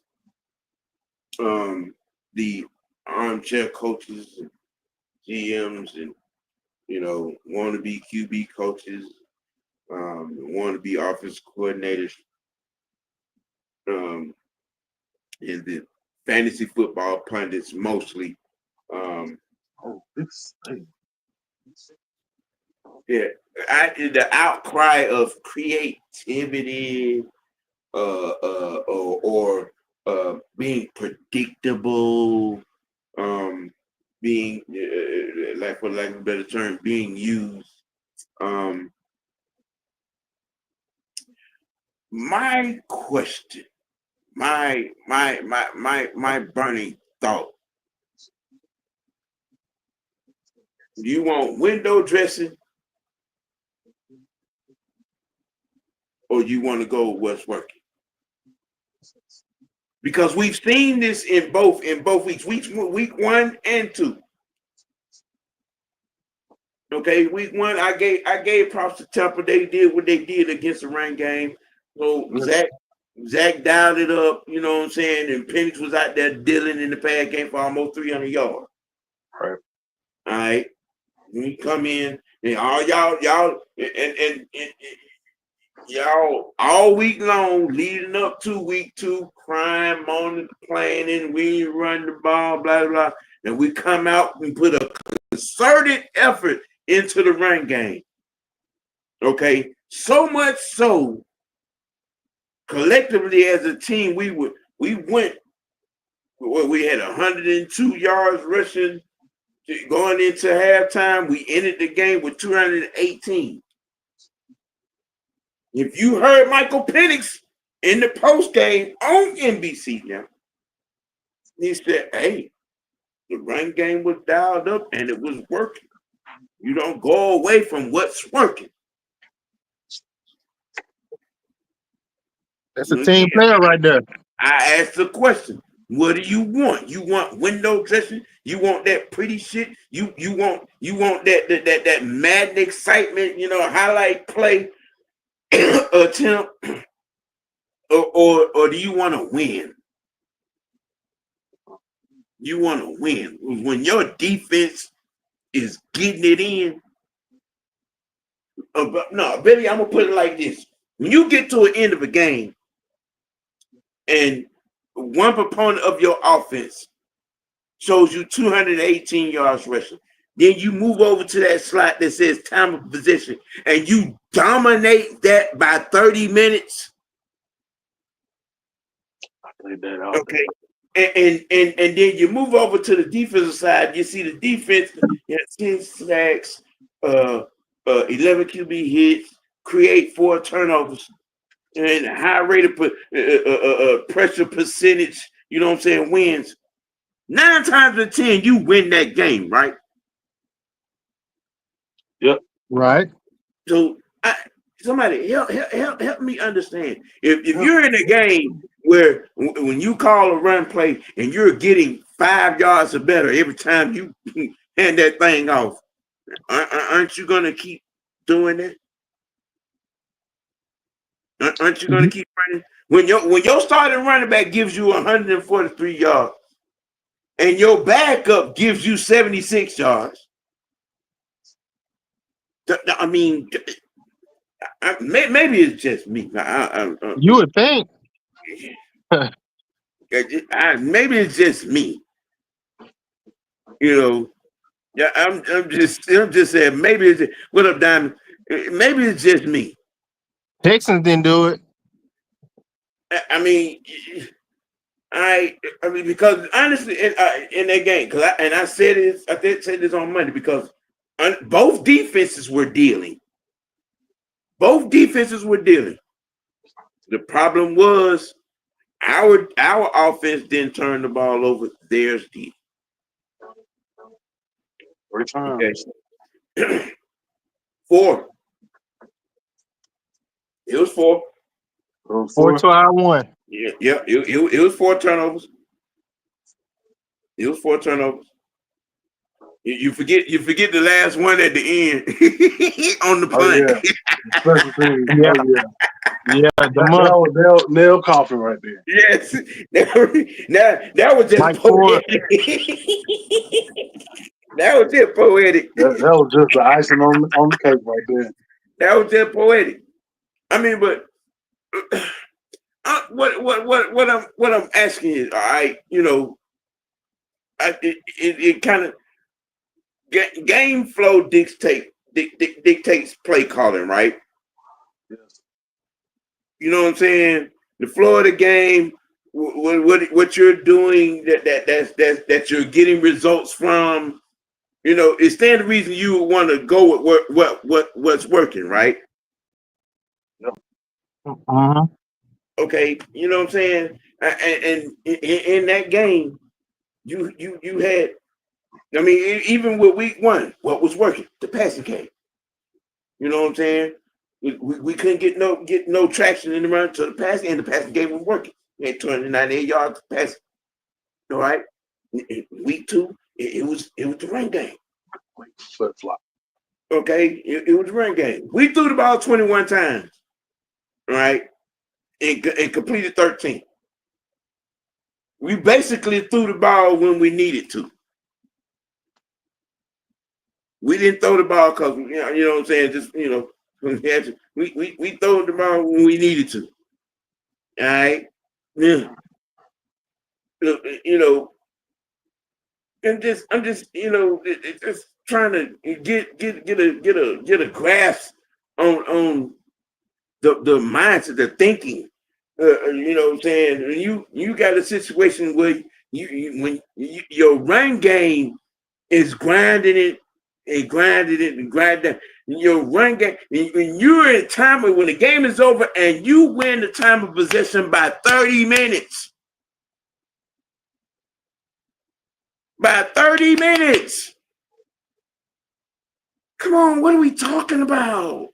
S1: The armchair coaches, and GMs, and wannabe QB coaches, wannabe offense coordinators, and the fantasy football pundits mostly. The outcry of creativity, or being predictable, being like, for lack of a better term, being used. My question, my burning thought: do you want window dressing, or you want to go with what's working? Because we've seen this in both weeks, week 1 and 2. Okay, week 1, I gave props to Tampa. They did what they did against the run game. So Zach dialed it up, you know what I'm saying? And Penix was out there dealing in the pass game for almost 300 yards.
S2: Right.
S1: All right. We come in and all y'all and y'all all week long leading up to week 2, crying, moaning, complaining, we run the ball, blah, blah. And we come out and put a concerted effort into the run game. Okay. So much so, collectively as a team, we had 102 yards rushing going into halftime. We ended the game with 218. If you heard Michael Penix in the post game on NBC now, he said, hey, the run game was dialed up and it was working. You don't go away from what's working.
S3: That's a team player right there.
S1: I asked the question, what do you want? You want window dressing? You want that pretty shit? You want that mad excitement, highlight play attempt, or do you want to win? You want to win. When your defense is getting it in. No, Billy, I'm going to put it like this. When you get to an end of a game and one proponent of your offense shows you 218 yards rushing, then you move over to that slot that says time of possession and you dominate that by 30 minutes.
S2: I played that out.
S1: Okay. And then you move over to the defensive side. You see the defense, 10 sacks, 11 QB hits, create 4 turnovers, and a high rate of pressure percentage, wins. 9 times out of 10, you win that game, right?
S2: Yep.
S3: Right.
S1: So somebody help me understand. If you're in a game where when you call a run play and you're getting 5 yards or better every time you hand that thing off, aren't you going to keep doing that? Aren't you going to keep running? When your starting running back gives you 143 yards and your backup gives you 76 yards, I mean, maybe it's just me.
S3: You would think.
S1: Maybe it's just me. Yeah, I'm just saying. Maybe it's what up, Diamond? Maybe it's just me.
S3: Texans didn't do it.
S1: I mean, because honestly, in that game, I said this, I did say this on Monday because both defenses were dealing. Both defenses were dealing. The problem was our offense didn't turn the ball over. Theirs did.
S2: Okay.
S1: 4. It was 4.
S3: 4-1.
S1: Yeah. It was 4 turnovers. It was 4 turnovers. You forget the last one at the end on the
S2: Oh
S1: punt.
S2: yeah, special teams.
S3: Yeah,
S2: Oh yeah,
S3: yeah. The
S2: that
S3: month
S2: was nail coffin right there.
S1: Yes, that was just
S3: Mike Ford.
S1: poetic. That was just poetic.
S2: That was just the icing on the cake right there.
S1: That was just poetic. I mean, but what I'm asking is, all right, it kind of game flow dictates play calling, right?
S2: Yes.
S1: You know what I'm saying? The flow of the game, what you're doing that you're getting results from, is stand the reason you would want to go with what's working, right?
S2: Yep.
S3: Uh-huh.
S1: Okay, you know what I'm saying? And in that game, you had, I mean, even with week 1, what was working? The passing game. You know what I'm saying? We couldn't get no traction in the run to the passing, and the passing game was working. We had 298 yards passing. All right. Week 2, it was the run game.
S2: Flip flop.
S1: Okay, it was the run game. We threw the ball 21 times, right, and completed 13. We basically threw the ball when we needed to. We didn't throw the ball because you know what I'm saying. Just we throw the ball when we needed to. All right, yeah. And I'm just just trying to get a grasp on the mindset, the thinking. You know what I'm saying? You got a situation where your run game is grinding it and grinding it and grinding it. Your run game, when you're in time when the game is over and you win the time of possession by 30 minutes. By 30 minutes. Come on, what are we talking about?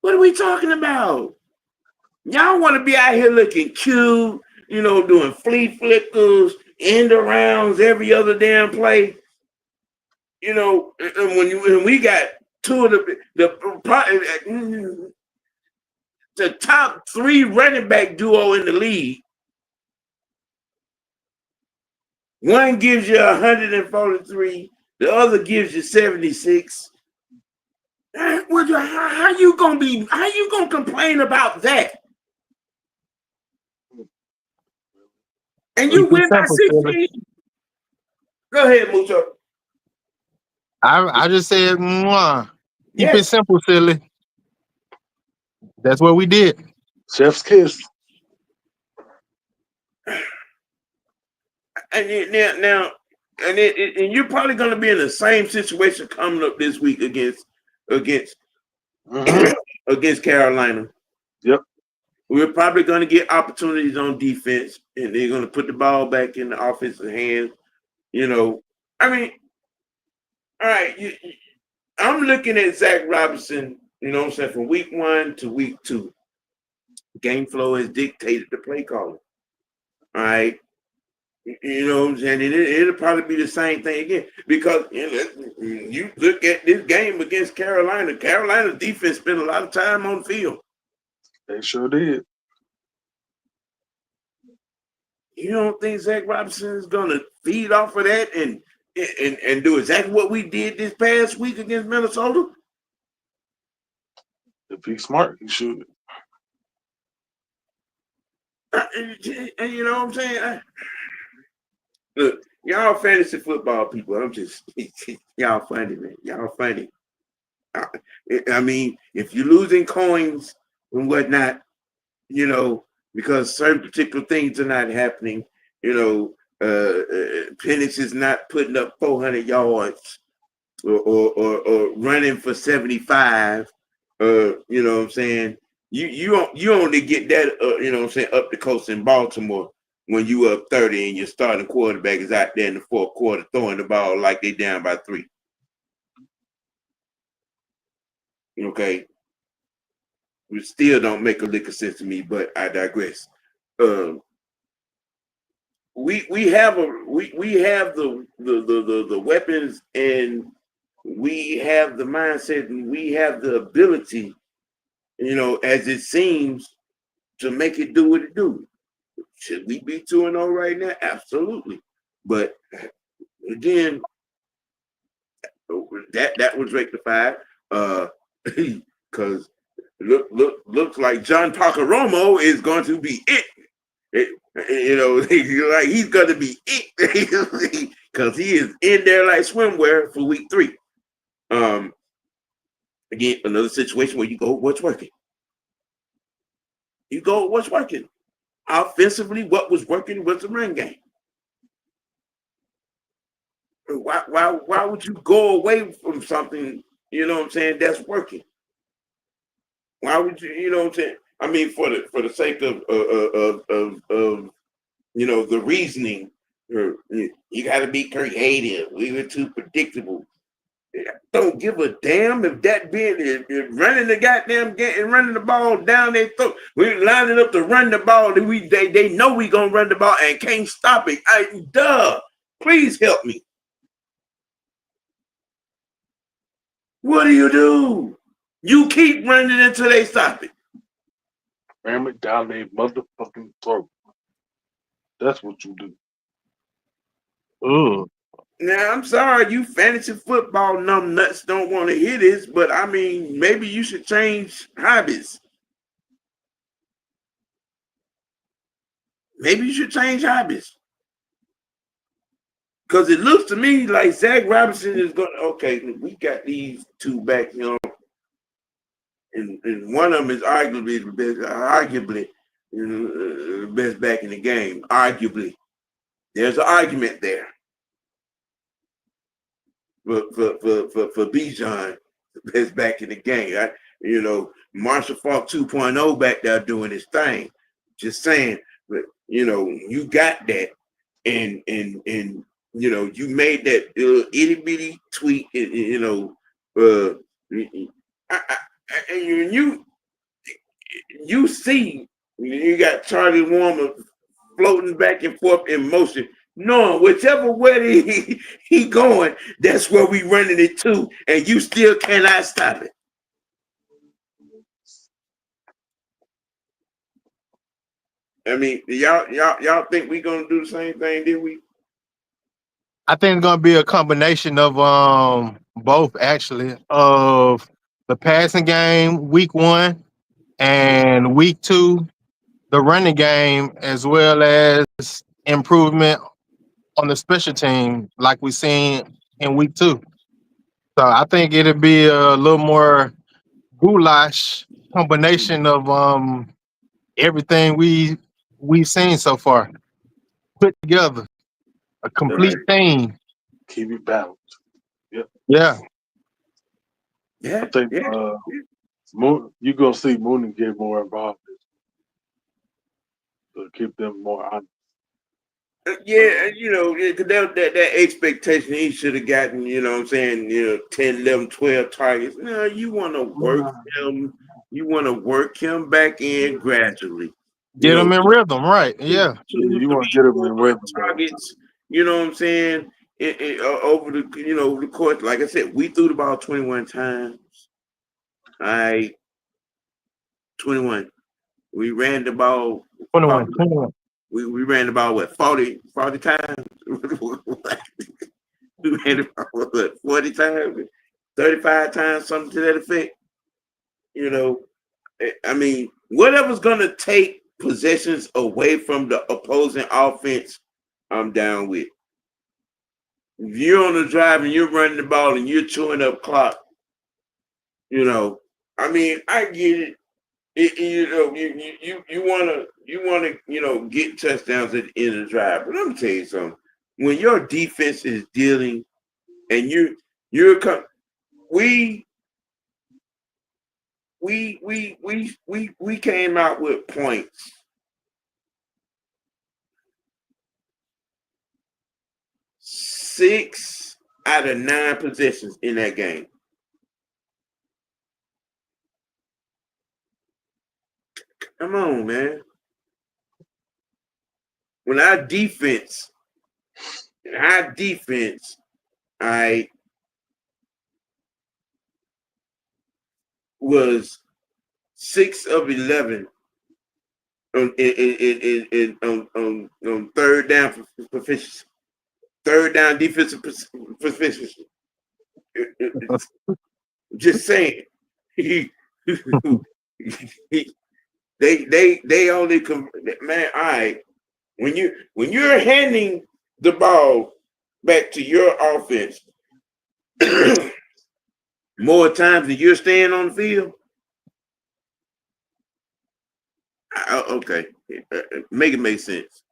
S1: What are we talking about? Y'all want to be out here looking cute, doing flea flickers, end arounds every other damn play. And when we got two of the top 3 running back duo in the league. One gives you 143, the other gives you 76. How you gonna complain about that? And you win by 16. Go ahead, Mucho.
S3: I just said, mwah. Keep
S1: Yes.
S3: it simple, silly. That's what we did.
S2: Chef's kiss.
S1: And now, and you're probably going to be in the same situation coming up this week against Carolina.
S2: Yep.
S1: We're probably going to get opportunities on defense, and they're going to put the ball back in the offensive hands. I mean, all right. I'm looking at Zach Robinson. You know what I'm saying, from week 1 to week 2. Game flow has dictated the play calling. All right. You know what I'm saying? And it'll probably be the same thing again because you look at this game against Carolina. Carolina's defense spent a lot of time on the field.
S2: They sure did.
S1: You don't think Zach Robinson is going to feed off of that and do exactly what we did this past week against Minnesota?
S2: If he's smart, he should.
S1: And you know what I'm saying? Look, y'all fantasy football people, I'm just, y'all funny, man. Y'all funny. I mean, if you're losing coins and whatnot, because certain particular things are not happening, Penix is not putting up 400 yards or running for 75. You know what I'm saying? You only get that, up the coast in Baltimore. when you up 30 and your starting quarterback is out there in the fourth quarter throwing the ball like they down by 3. Okay. Which still don't make a lick of sense to me, but I digress. We have the weapons, and we have the mindset, and we have the ability, as it seems, to make it do what it do. Should we be 2-0 right now? Absolutely. But again, that was rectified. Because looks like John Pacaromo is going to be it. Like he's going to be it because he is in there like swimwear for week 3. Again, another situation where you go, what's working? You go, what's working? Offensively, what was working was the run game. Why would you go away from something, that's working? Why would you, I mean, for the sake of the reasoning, you got to be creative. We were too predictable. Don't give a damn if that being if running the goddamn game and running the ball down their throat. We're lining up to run the ball. They know we gonna run the ball and can't stop it. Please help me. What do? You keep running until they stop it.
S2: Ram it down their motherfucking throat. That's what you do.
S3: Ooh.
S1: Now, I'm sorry, you fantasy football numb nuts don't want to hear this, but I mean, maybe you should change hobbies. Because it looks to me like Zach Robinson is going to, okay, we got these two back, and one of them is arguably the best back in the game. Arguably. There's an argument there. For Bijan, the best back in the game. Marshall Falk 2.0 back there doing his thing. Just saying, but you got that, and you made that itty bitty tweak, and you see, you got Charlie Warner floating back and forth in motion. No, whichever way he going, that's where we running it to, and you still cannot stop it. I mean, y'all think we gonna do the same thing, did we?
S3: I think it's gonna be a combination of both, actually, of the passing game week 1 and week 2, the running game, as well as improvement on the special team, like we seen in week 2. So I think it'll be a little more goulash combination of everything we've seen so far put together, a complete team.
S2: Keep it balanced. Yep.
S3: Yeah.
S2: I think you're gonna see Mooney get more involved to keep them more honest.
S1: That expectation he should have gotten, 10, 11, 12 targets. No, you want to work him. You want to work him back in gradually.
S3: Get him in rhythm, right? Yeah.
S2: You want to get him in rhythm.
S1: Targets, over the course. Like I said, we threw the ball 21 times. All right. 21. We ran the ball
S3: 21.
S1: We ran the ball 40 times. We ran the ball 40 times, 35 times, something to that effect. I mean, whatever's gonna take possessions away from the opposing offense, I'm down with. If you're on the drive and you're running the ball and you're chewing up clock, I mean, I get it. You want to get touchdowns at the end of the drive. But let me tell you something. When your defense is dealing, and we came out with points 6 out of 9 possessions in that game. Come on, man. When our defense, I was 6 of 11 on third down proficiency, third down defensive proficiency. Just saying, they only man. All right, when you're handing the ball back to your offense more times than you're staying on the field. Okay, make it make sense.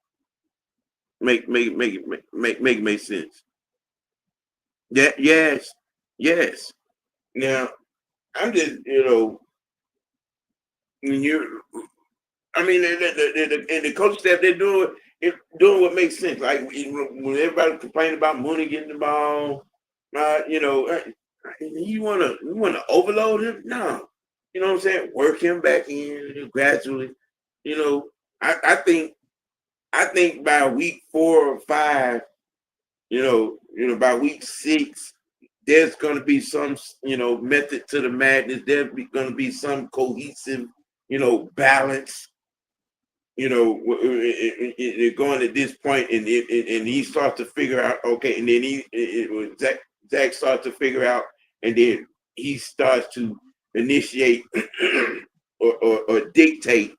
S1: Make it make sense. Yeah, yes. Now, I'm just when you, I mean, and the coach staff, they're doing what makes sense. Like when everybody complain about Mooney getting the ball, you wanna overload him? No, you know what I'm saying. Work him back in gradually. I think by week 4 or 5, by week 6, there's going to be some, method to the madness. There's going to be some cohesive, balance. Going at this point, and he starts to figure out. Okay, and then Zach starts to figure out, and then he starts to initiate or dictate.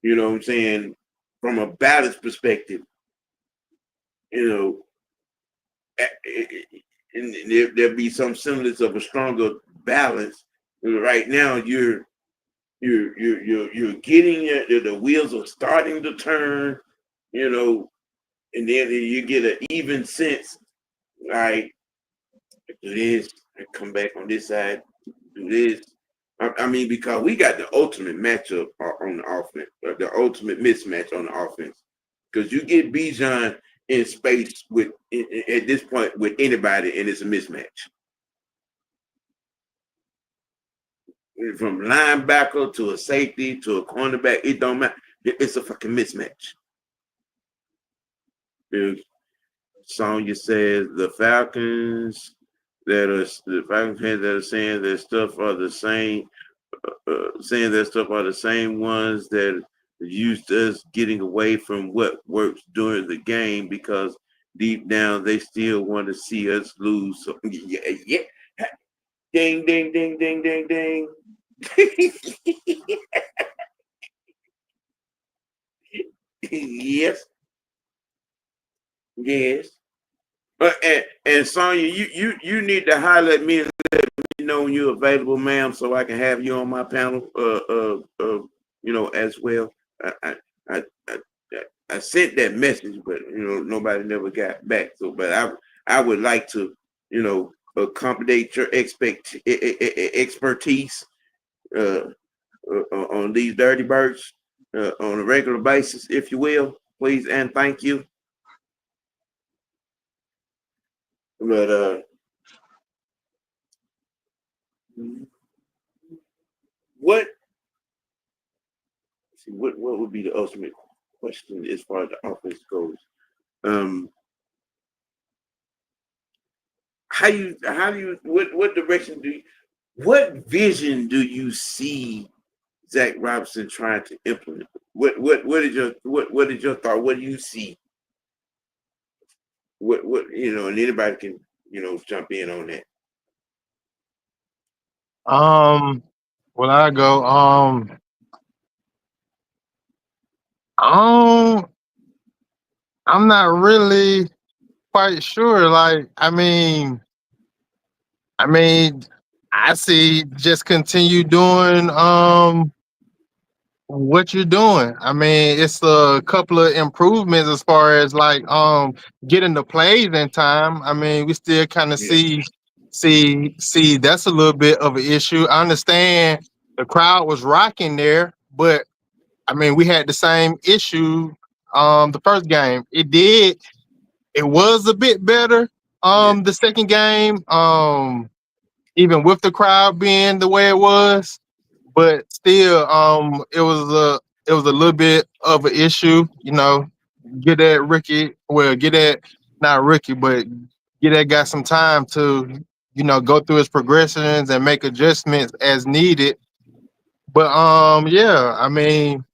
S1: You know what I'm saying? From a balance perspective, and there'll be some semblance of a stronger balance. Right now, you're getting the wheels are starting to turn, and then you get an even sense. Like, do this, and come back on this side, do this. I mean, because we got the ultimate matchup on the offense, the ultimate mismatch on the offense. Because you get Bijan in space at this point with anybody, and it's a mismatch. From linebacker to a safety to a cornerback, it don't matter. It's a fucking mismatch. Sonya says the Falcons that are saying their stuff are the same, ones that used us getting away from what works during the game, because deep down they still want to see us lose. So yeah. Ding, ding, ding, ding, ding, ding. Yes. And Sonya, you need to holler at me and let me know when you're available, ma'am, so I can have you on my panel. As well. I sent that message, but nobody never got back. So, but I would like to, accommodate your expertise on these dirty birds on a regular basis, if you will, please and thank you. But what would be the ultimate question as far as the offense goes? What direction what vision do you see Zach Robinson trying to implement? What is your thought? What do you see? What and anybody can jump in on that.
S3: When I go, I'm not really quite sure. Like, I mean, I see just continue doing what you're doing. I mean, it's a couple of improvements as far as like getting the plays in time. I mean, we still kind of see that's a little bit of an issue. I understand the crowd was rocking there, but I mean, we had the same issue the first game. it was a bit better. The second game, even with the crowd being the way it was, but still, it was a little bit of an issue. You know, get that Ricky, well, get that not Ricky, but get that guy some time to, you know, go through his progressions and make adjustments as needed. But yeah, I mean,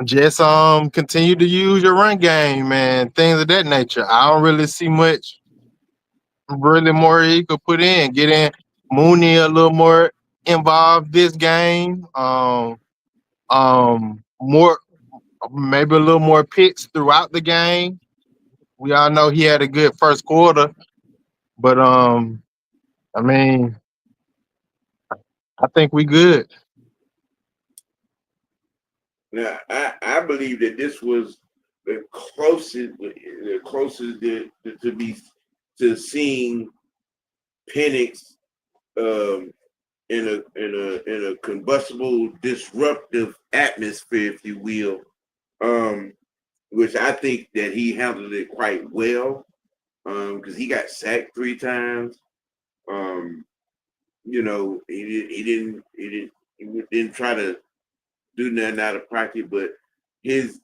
S3: just continue to use your run game and things of that nature. I don't really see much really more he could put in. Get in Mooney a little more involved this game. More maybe a little more picks throughout the game. We all know he had a good first quarter, but I mean, I think we good.
S1: Now, I believe that this was the closest to be to seeing Penix in a combustible, disruptive atmosphere, if you will, which I think that he handled it quite well, because he got sacked 3 times. You know, he didn't try to do nothing out of pocket, but his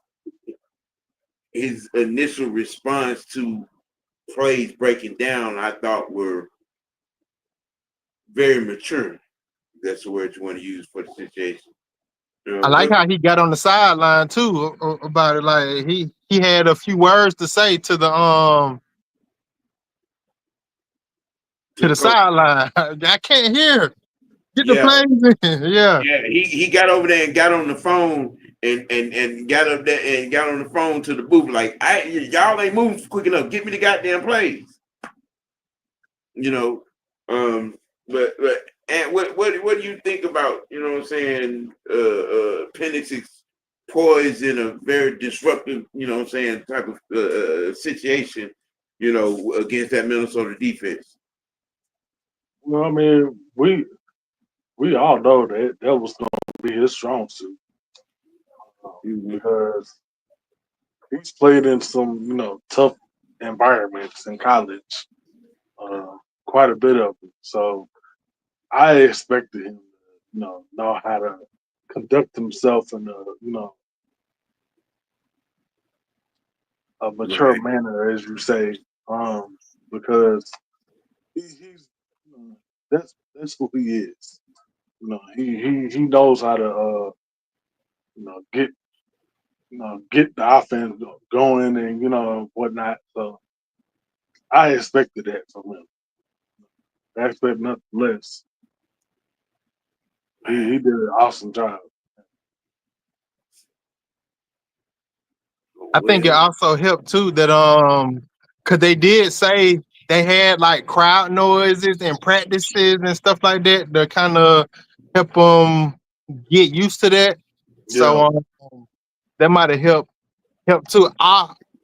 S1: initial response to plays breaking down, I thought were very mature. That's the word you want to use for the situation.
S3: I like how he got on the sideline too about it. Like he had a few words to say to the
S1: coach.
S3: sideline. I can't hear. Get the
S1: Yeah,
S3: plays in. Yeah.
S1: yeah. He got over there and got on the phone and got up there and got on the phone to the booth like, y'all ain't moving quick enough. Get me the goddamn plays. You know, but and what do you think about, you know what I'm saying, Penix's poise in a very disruptive, you know what I'm saying, type of situation, you know, against that Minnesota defense?
S2: Well, I mean, we all know that was going to be his strong suit,
S1: Mm-hmm.
S2: because he's played in some, tough environments in college, quite a bit of them. So I expected him to, know how to conduct himself in a mature
S1: Right.
S2: manner, as you say, because he's that's who he is. He knows how to get get the offense going and whatnot. So I expected that from him. I expect nothing less. He did an awesome job.
S3: I think it
S1: Well,
S3: also helped too that cause they did say they had like crowd noises and practices and stuff like that to kind of help them get used to that.
S2: Yeah,
S3: So that might have helped too.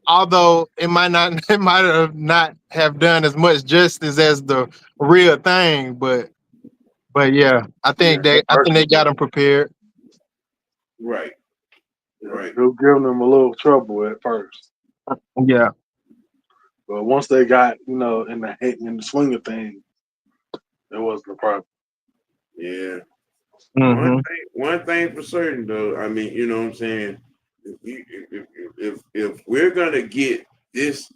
S3: Although it might not it might have done as much justice as the real thing, but yeah,
S2: yeah, that
S3: I think they
S2: versus
S3: got them prepared.
S1: right, right.
S2: it was giving them a little trouble at first,
S3: Yeah.
S2: but once they got in the swing of things, it wasn't a problem.
S1: Yeah.
S3: Hmm.
S1: One thing for certain though, I mean, you know what I'm saying? If we're gonna get this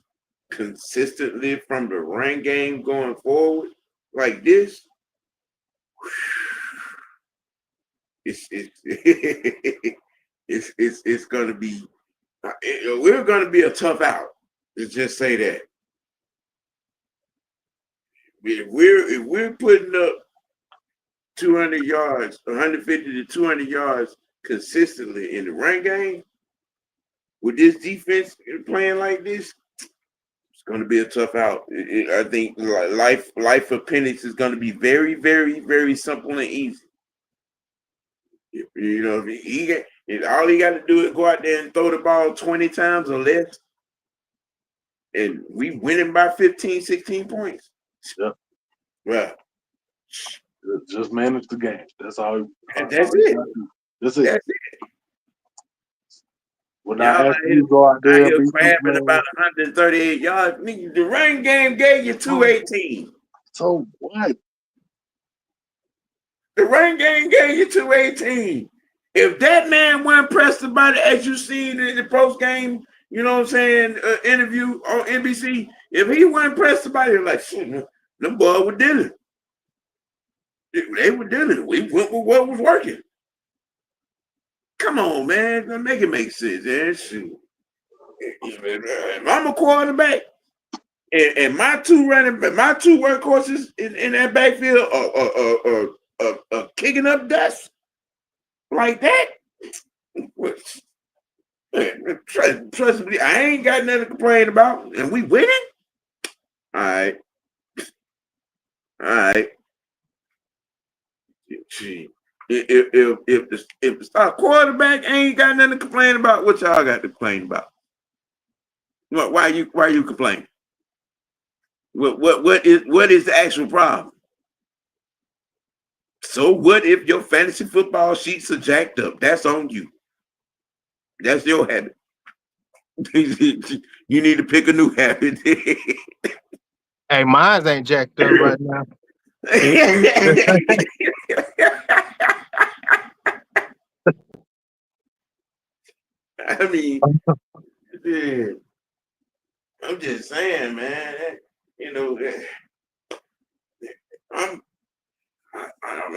S1: consistently from the run game going forward like this, it's it's gonna be, we're gonna be a tough out. Let's just say that if we're putting up 200 yards, 150 to 200 yards consistently in the run game with this defense playing like this, it's going to be a tough out. I think life for Penix is going to be very, very, very simple and easy. You know, all he got to do is go out there and throw the ball 20 times or less, and we winning by 15, 16 points.
S2: Yep,
S1: Well,
S2: just manage the game. That's all.
S1: and
S2: All
S1: that's
S2: he
S1: it.
S2: got to do. That's it.
S1: That's it.
S2: When
S1: Y'all
S2: I
S1: out
S2: ask you to go out
S1: here,
S2: there and be
S1: crabbing
S2: Superman,
S1: about 138 yards. Nigga, the run game gave you 218.
S2: so what?
S1: The run game gave you 218. If that man wasn't pressed about it, as you seen in the post game, you know what I'm saying, interview on NBC, if he wasn't pressed about it, like, shit, them boys were dealing. They were dealing. We went with what was working. Come on, man. Make it make sense, man. Shoot. If I'm a quarterback and my two workhorses in that backfield are kicking up dust like that, trust me, I ain't got nothing to complain about. And we winning? All right. All right. Gee. If the star quarterback ain't got nothing to complain about, what y'all got to complain about? Why you complaining? What is the actual problem? So what if your fantasy football sheets are jacked up? That's on you. That's your habit. You need to pick a new habit.
S3: Hey, mine ain't jacked up right now.
S1: I mean, yeah, I'm just saying, man. You know,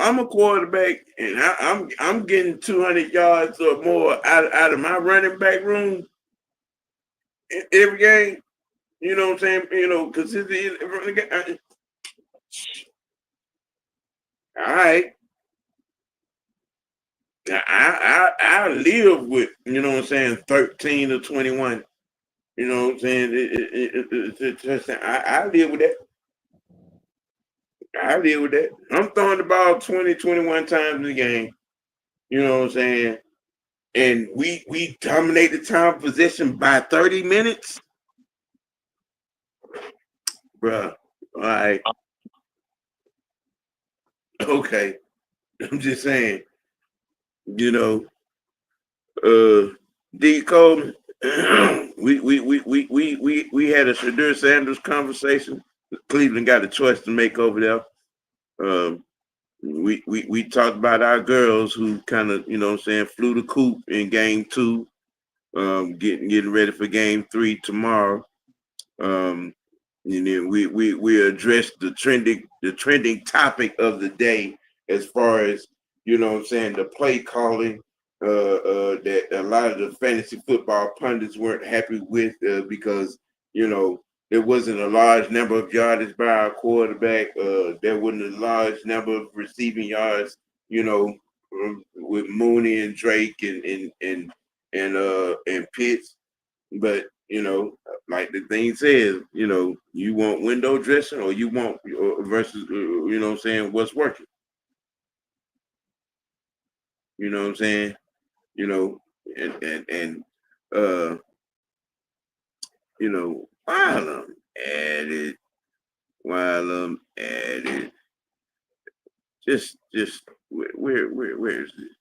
S1: I'm a quarterback, and I'm getting 200 yards or more out of my running back room every game. You know what I'm saying? You know, because all right. I live with, you know what I'm saying, 13 to 21. You know what I'm saying? I live with that. I live with that. I'm throwing the ball 20, 21 times in the game. You know what I'm saying? And we dominate the time possession by 30 minutes. Bruh. All right. Okay. I'm just saying, you know, D. Coleman, we had a Shadur Sanders conversation. Cleveland got a choice to make over there. We talked about our girls who kind of, you know what I'm saying, flew the coop in game 2, getting ready for game 3 tomorrow. And then we addressed the trending topic of the day as far as, you know what I'm saying, the play calling that a lot of the fantasy football pundits weren't happy with because, you know, there wasn't a large number of yardage by our quarterback. There wasn't a large number of receiving yards, you know, with Mooney and Drake and Pitts. But, you know, like the thing says, you know, you want window dressing or you want versus, you know what I'm saying, what's working. You know what I'm saying? You know, and you know, while I'm at it, just where is this?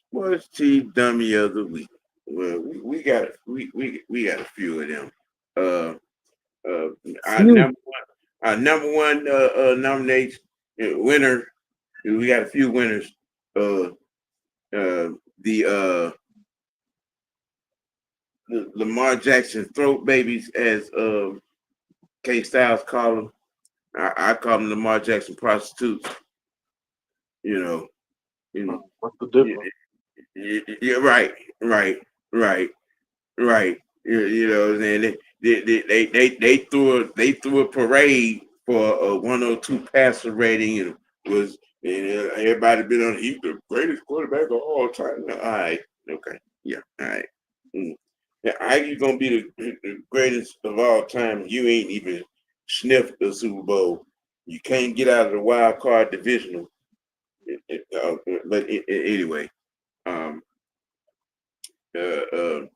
S1: What's T dummy of the week? Well, we got a few of them. Our
S3: Phew.
S1: number one nomination winner. We got a few winners. The Lamar Jackson throat babies, as K Styles call them. I call them Lamar Jackson prostitutes. You know,
S2: What's the difference?
S1: yeah, right. You know what I'm saying? They threw a parade for a 102 passer rating and was, and everybody been on, he's the greatest quarterback of all time. All right, okay, yeah, all right. Yeah, how you gonna be the greatest of all time? You ain't even sniffed the Super Bowl. You can't get out of the wild card divisional. But anyway, um, Kevin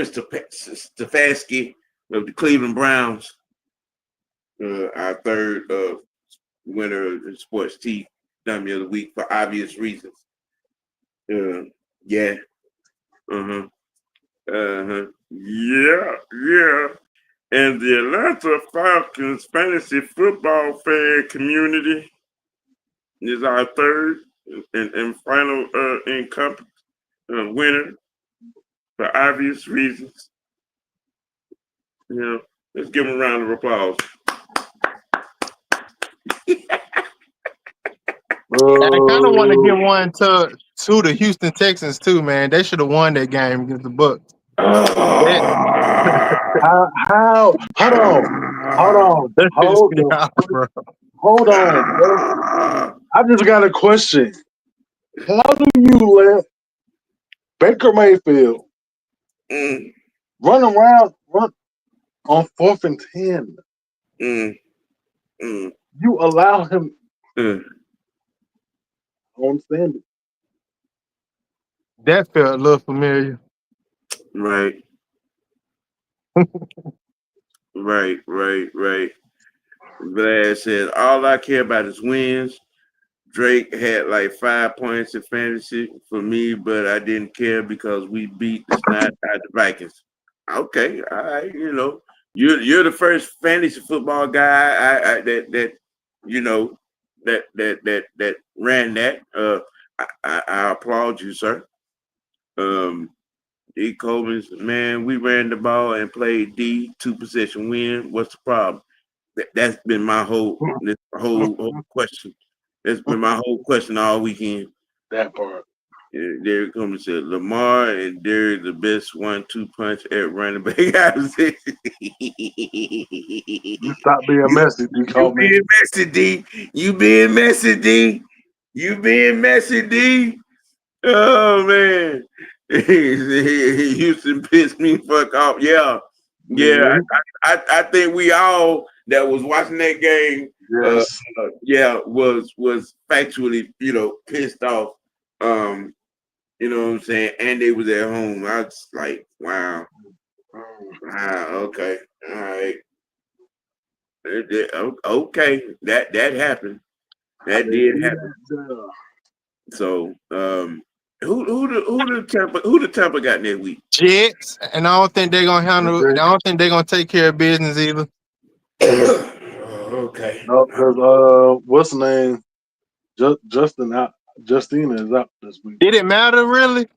S1: Stefanski of the Cleveland Browns, our third winner of the Sports Tea Dummy of the Week for obvious reasons. Yeah. Uh-huh. Yeah. And the Atlanta Falcons fantasy football fan community is our third and final winner for obvious reasons. You know, let's give them a round of applause.
S3: I kind of want to give one to the Houston Texans too, man. They should have won that game against the Bucks. That,
S2: How?
S3: that pissed me off,
S2: Hold
S3: bro.
S2: on, bro. I just got a question. How do you let Baker Mayfield run on 4th and 10? You allow him. I don't understand it.
S3: That felt a little familiar.
S1: Right. Vlad said, all I care about is wins. Drake had like 5 points in fantasy for me, but I didn't care because we beat the snot out the Vikings. Okay, all right, you know, you're the first fantasy football guy that you know that ran that. I applaud you, sir. D. Coleman's man, we ran the ball and played D 2-possession win. What's the problem? That's been my whole question. That's been my whole question all weekend.
S2: That part.
S1: Derek Coleman said Lamar and Derek the best 1-2 punch at running back.
S2: You stop being messy, D. Coleman.
S1: You being messy, D. You being messy, D. You being messy, D. Oh man. Houston pissed me fuck off. Yeah. I think we all that was watching that game,
S2: Yes.
S1: was factually, pissed off. You know what I'm saying? And they was at home. I was like, wow. Okay. All right. Okay. That happened. That did happen. So who the Tampa got next week?
S3: Jets, and I don't think they're gonna handle. I don't think they're gonna take care of business either.
S1: Okay.
S2: No, because what's the name? Justina is out this week.
S3: Did it matter really?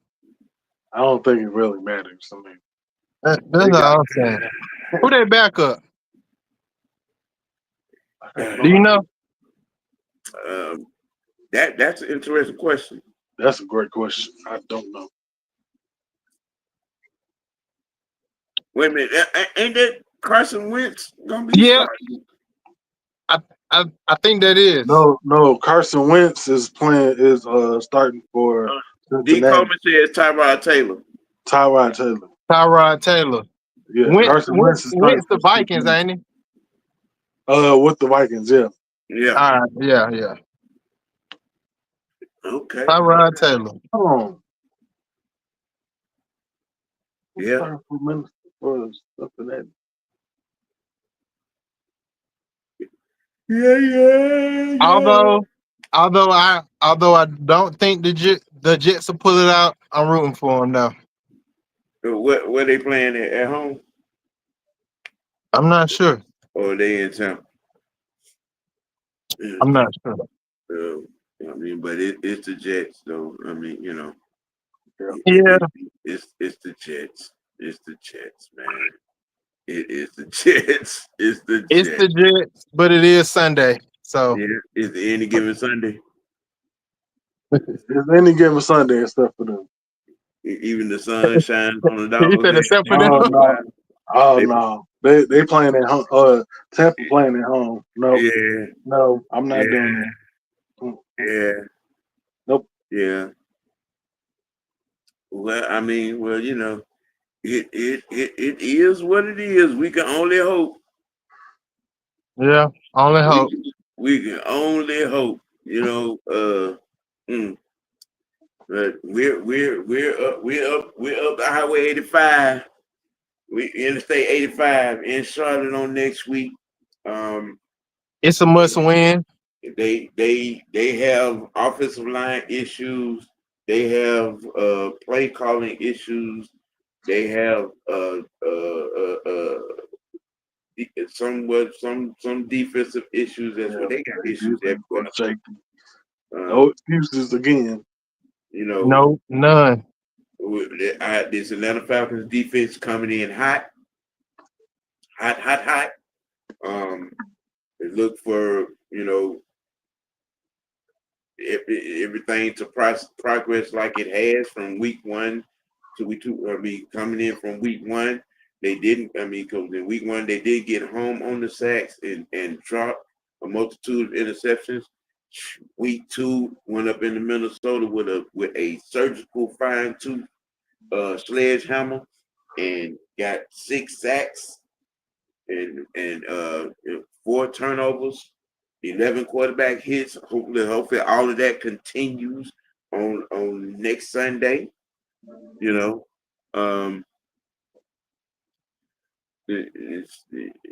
S2: I don't think it really matters. I mean,
S3: that's all I'm saying. Who they back up? Do you know?
S1: That's an interesting question.
S2: That's a great question. I don't know.
S1: Wait a minute, ain't that Carson Wentz gonna be?
S3: Yeah, I think that is.
S2: No. Carson Wentz is starting for
S1: D.
S2: Cincinnati.
S1: Coleman says Tyrod Taylor.
S3: Tyrod Taylor.
S2: Yeah, Carson Wentz is starting
S3: the Vikings, ain't he?
S2: With the Vikings, yeah.
S3: Yeah. Yeah.
S1: Okay.
S3: Tyrod Taylor.
S2: Come on.
S1: Yeah.
S2: For Cincinnati.
S1: Yeah.
S3: Although I don't think the Jets will pull it out, I'm rooting for them now.
S1: Where they playing at home?
S3: I'm not sure.
S1: Or they in town?
S3: I'm not sure.
S1: I mean, but it's the Jets, though. I mean,
S3: Yeah.
S1: It's the Jets. It's the Jets, man. It is the Jets. It's the
S3: Jets, but it is Sunday, so
S1: yeah. It's any given Sunday.
S2: It's any given Sunday and stuff for them.
S1: Even the sun shines on the dogs.
S3: You said except for them.
S2: No. They playing at home. Tampa playing at home. No.
S1: Yeah.
S2: No, I'm not doing that.
S1: Yeah.
S2: Nope.
S1: Yeah. Well, I mean, it is what it is. We can only hope.
S3: Yeah, only hope.
S1: We can only hope. But we're up the Highway 85. We Interstate 85 in Charlotte on next week.
S3: It's a must win.
S1: They have offensive line issues. They have play calling issues. They have some defensive issues. That's
S2: Yeah,
S1: what they got
S2: they
S1: issues
S2: defense
S1: everywhere.
S2: is shaky. No
S1: Um,
S2: excuses again.
S1: you know,
S3: No, none.
S1: this Atlanta Falcons defense coming in hot, hot, hot, hot. Um, they look for everything to progress like it has from week one to week two. I mean, coming in from week one, they didn't. I mean, because in week one they did get home on the sacks and dropped a multitude of interceptions. Week two went up into Minnesota with a surgical fine tooth sledgehammer and got 6 sacks and 4 turnovers, 11 quarterback hits. Hopefully all of that continues on next Sunday. You know, um,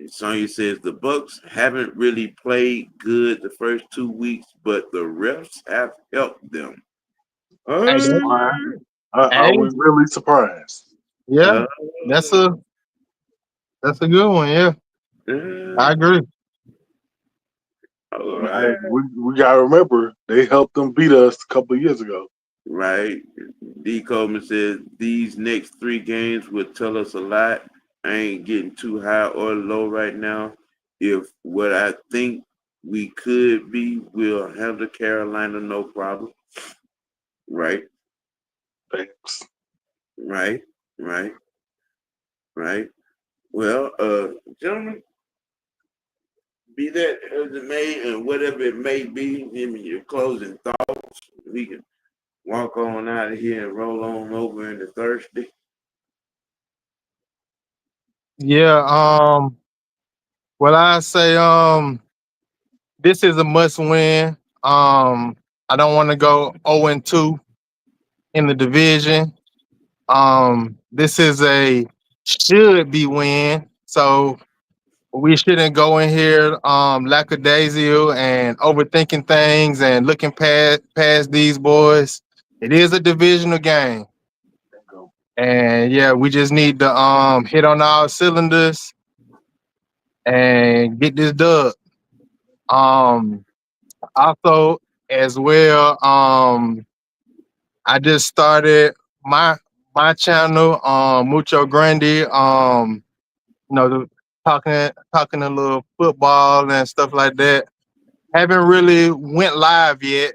S1: Sonya says the Bucks haven't really played good the first 2 weeks, but the refs have helped them.
S3: Hey, that,
S2: Why? Are
S3: hey,
S2: we really surprised?
S3: yeah,
S1: Uh,
S3: that's a that's a good one. Yeah, I
S1: uh,
S3: agree
S1: all
S2: Hey,
S1: right.
S2: we gotta remember they helped them beat us a couple of years ago.
S1: Right. D. Coleman says these next 3 games will tell us a lot. I ain't getting too high or low right now. If what I think we could be, we'll handle Carolina no problem. Right,
S2: Thanks.
S1: right, right, right. Well, gentlemen, be that as it may, and whatever it may be, give me your closing thoughts. We can walk on out of here and roll on over into Thursday.
S3: Yeah. Well, I say this is a must win. I don't want to go 0-2 in the division. This is a should be win. So we shouldn't go in here lackadaisical and overthinking things and looking past these boys. It is a divisional game.
S2: Go.
S3: And yeah, we just need to hit on all cylinders and get this dub. Um Also as well, I just started my my channel, Mucho Grande, you know, talking a little football and stuff like that. Haven't really went live yet.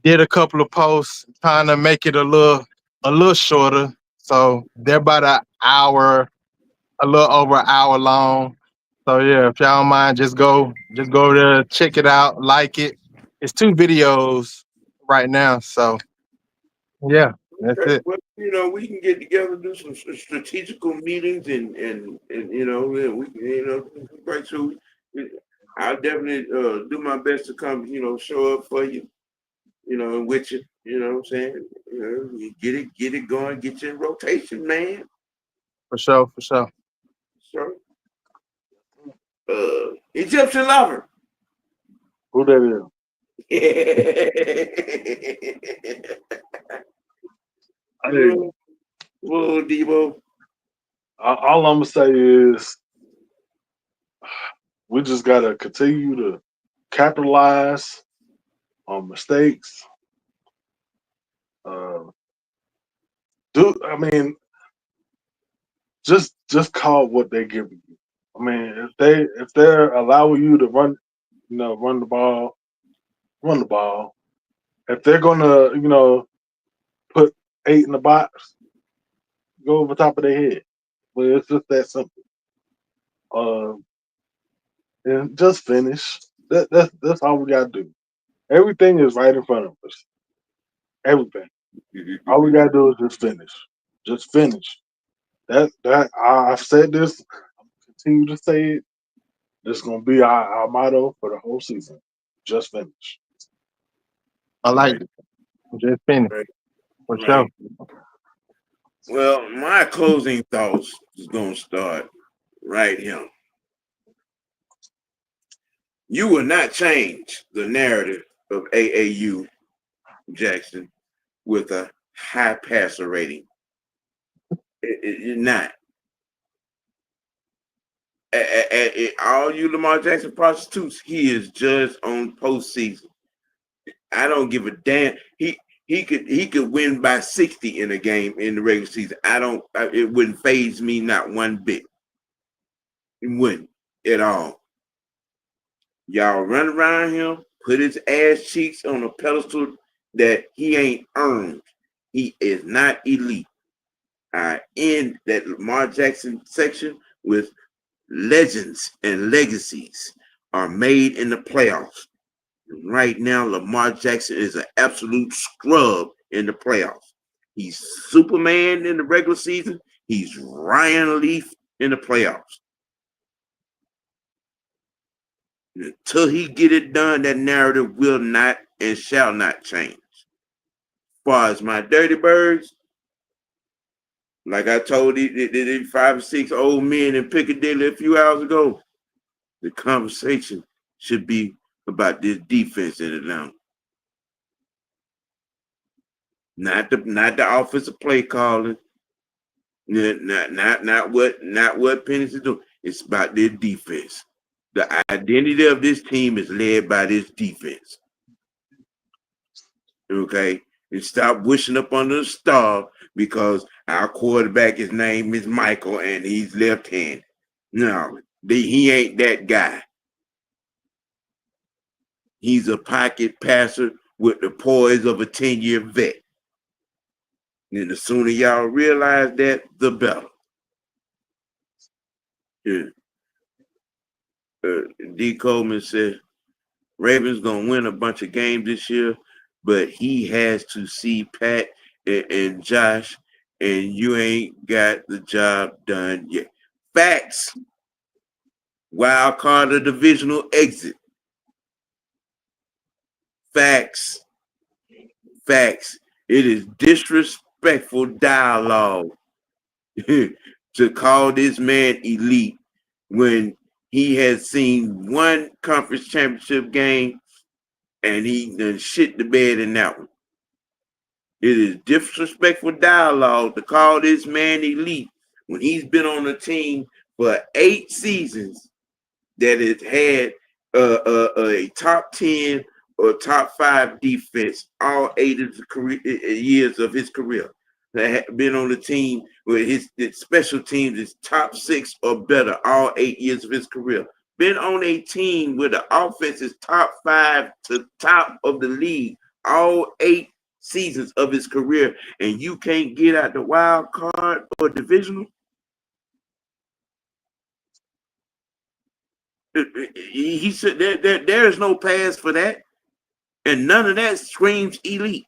S3: Did a couple of posts trying to make it a little shorter. So they're about an hour, a little over an hour long. So yeah, if y'all don't mind, just go there, check it out, like it. It's 2 videos right now. So yeah, that's
S1: Okay,
S3: it
S1: well, we can get together, do some strategical meetings, and yeah, we can, right. So I'll definitely do my best to come, show up for you, and with you. You know what I'm saying? You get it going, get you in rotation, man.
S3: for sure, for sure.
S1: So, Egyptian lover.
S2: Who that is? Hey,
S1: Whoa, Debo.
S2: all I'm gonna say is we just gotta continue to capitalize on mistakes. Uh, I mean, just call what they give you. I mean, if they're allowing you to run the ball, run the ball. If they're gonna, put 8 in the box, go over top of their head. But it's just that simple. Uh, and just finish. That's all we gotta do. Everything is right in front of us. Everything. All we gotta do is just finish. Just finish. I've said this. I'm continue to say it. This is gonna be our motto for the whole season. Just finish.
S3: I like
S1: Right,
S3: it. Just finish
S1: right,
S3: for sure.
S1: right. Well, my closing thoughts is gonna start right here. You will not change the narrative of AAU Jackson with a high passer rating. You're not. All you Lamar Jackson prostitutes, he is judged on postseason. I don't give a damn. He could win by 60 in a game in the regular season. It wouldn't faze me not one bit. It wouldn't at all. Y'all run around him, put his ass cheeks on a pedestal that he ain't earned. He is not elite. I end that Lamar Jackson section with legends and legacies are made in the playoffs. Right now, Lamar Jackson is an absolute scrub in the playoffs. He's Superman in the regular season. He's Ryan Leaf in the playoffs. Until he get it done, that narrative will not and shall not change. As far as my dirty birds, like I told these 5 or 6 old men in Piccadilly a few hours ago, the conversation should be about this defense in Atlanta. Not the offensive play calling. Not what Penix is doing. It's about their defense. The identity of this team is led by this defense. Okay? And stop wishing up under the star because our quarterback, his name is Michael, and he's left-handed. No, he ain't that guy. He's a pocket passer with the poise of a 10-year vet. And the sooner y'all realize that, the better. Yeah. D. Coleman said, Ravens going to win a bunch of games this year, but he has to see Pat and Josh, and you ain't got the job done yet. Facts. Wild card or divisional exit. Facts. Facts. It is disrespectful dialogue to call this man elite when he has seen one conference championship game and he done shit the bed in that one. It is disrespectful dialogue to call this man elite when he's been on a team for 8 seasons that has had a top 10 or top 5 defense all 8 of the years of his career. That had been on the team where his special teams is top 6 or better all 8 years of his career. Been on a team where the offense is top 5 to top of the league all 8 seasons of his career, and you can't get out the wild card or divisional. He said there is no pass for that, and none of that screams elite.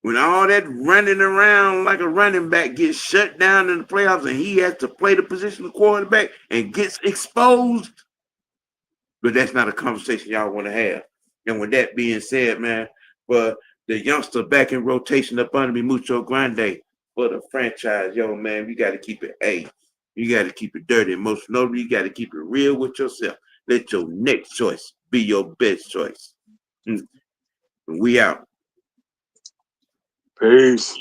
S1: When all that running around like a running back gets shut down in the playoffs and he has to play the position of quarterback and gets exposed, but that's not a conversation y'all want to have. And with that being said, man, for the youngster back in rotation up under me, Mucho Grande, for the franchise, yo, man, you got to keep it A. You got to keep it dirty. And most notably, you got to keep it real with yourself. Let your next choice be your best choice. We out.
S2: Peace.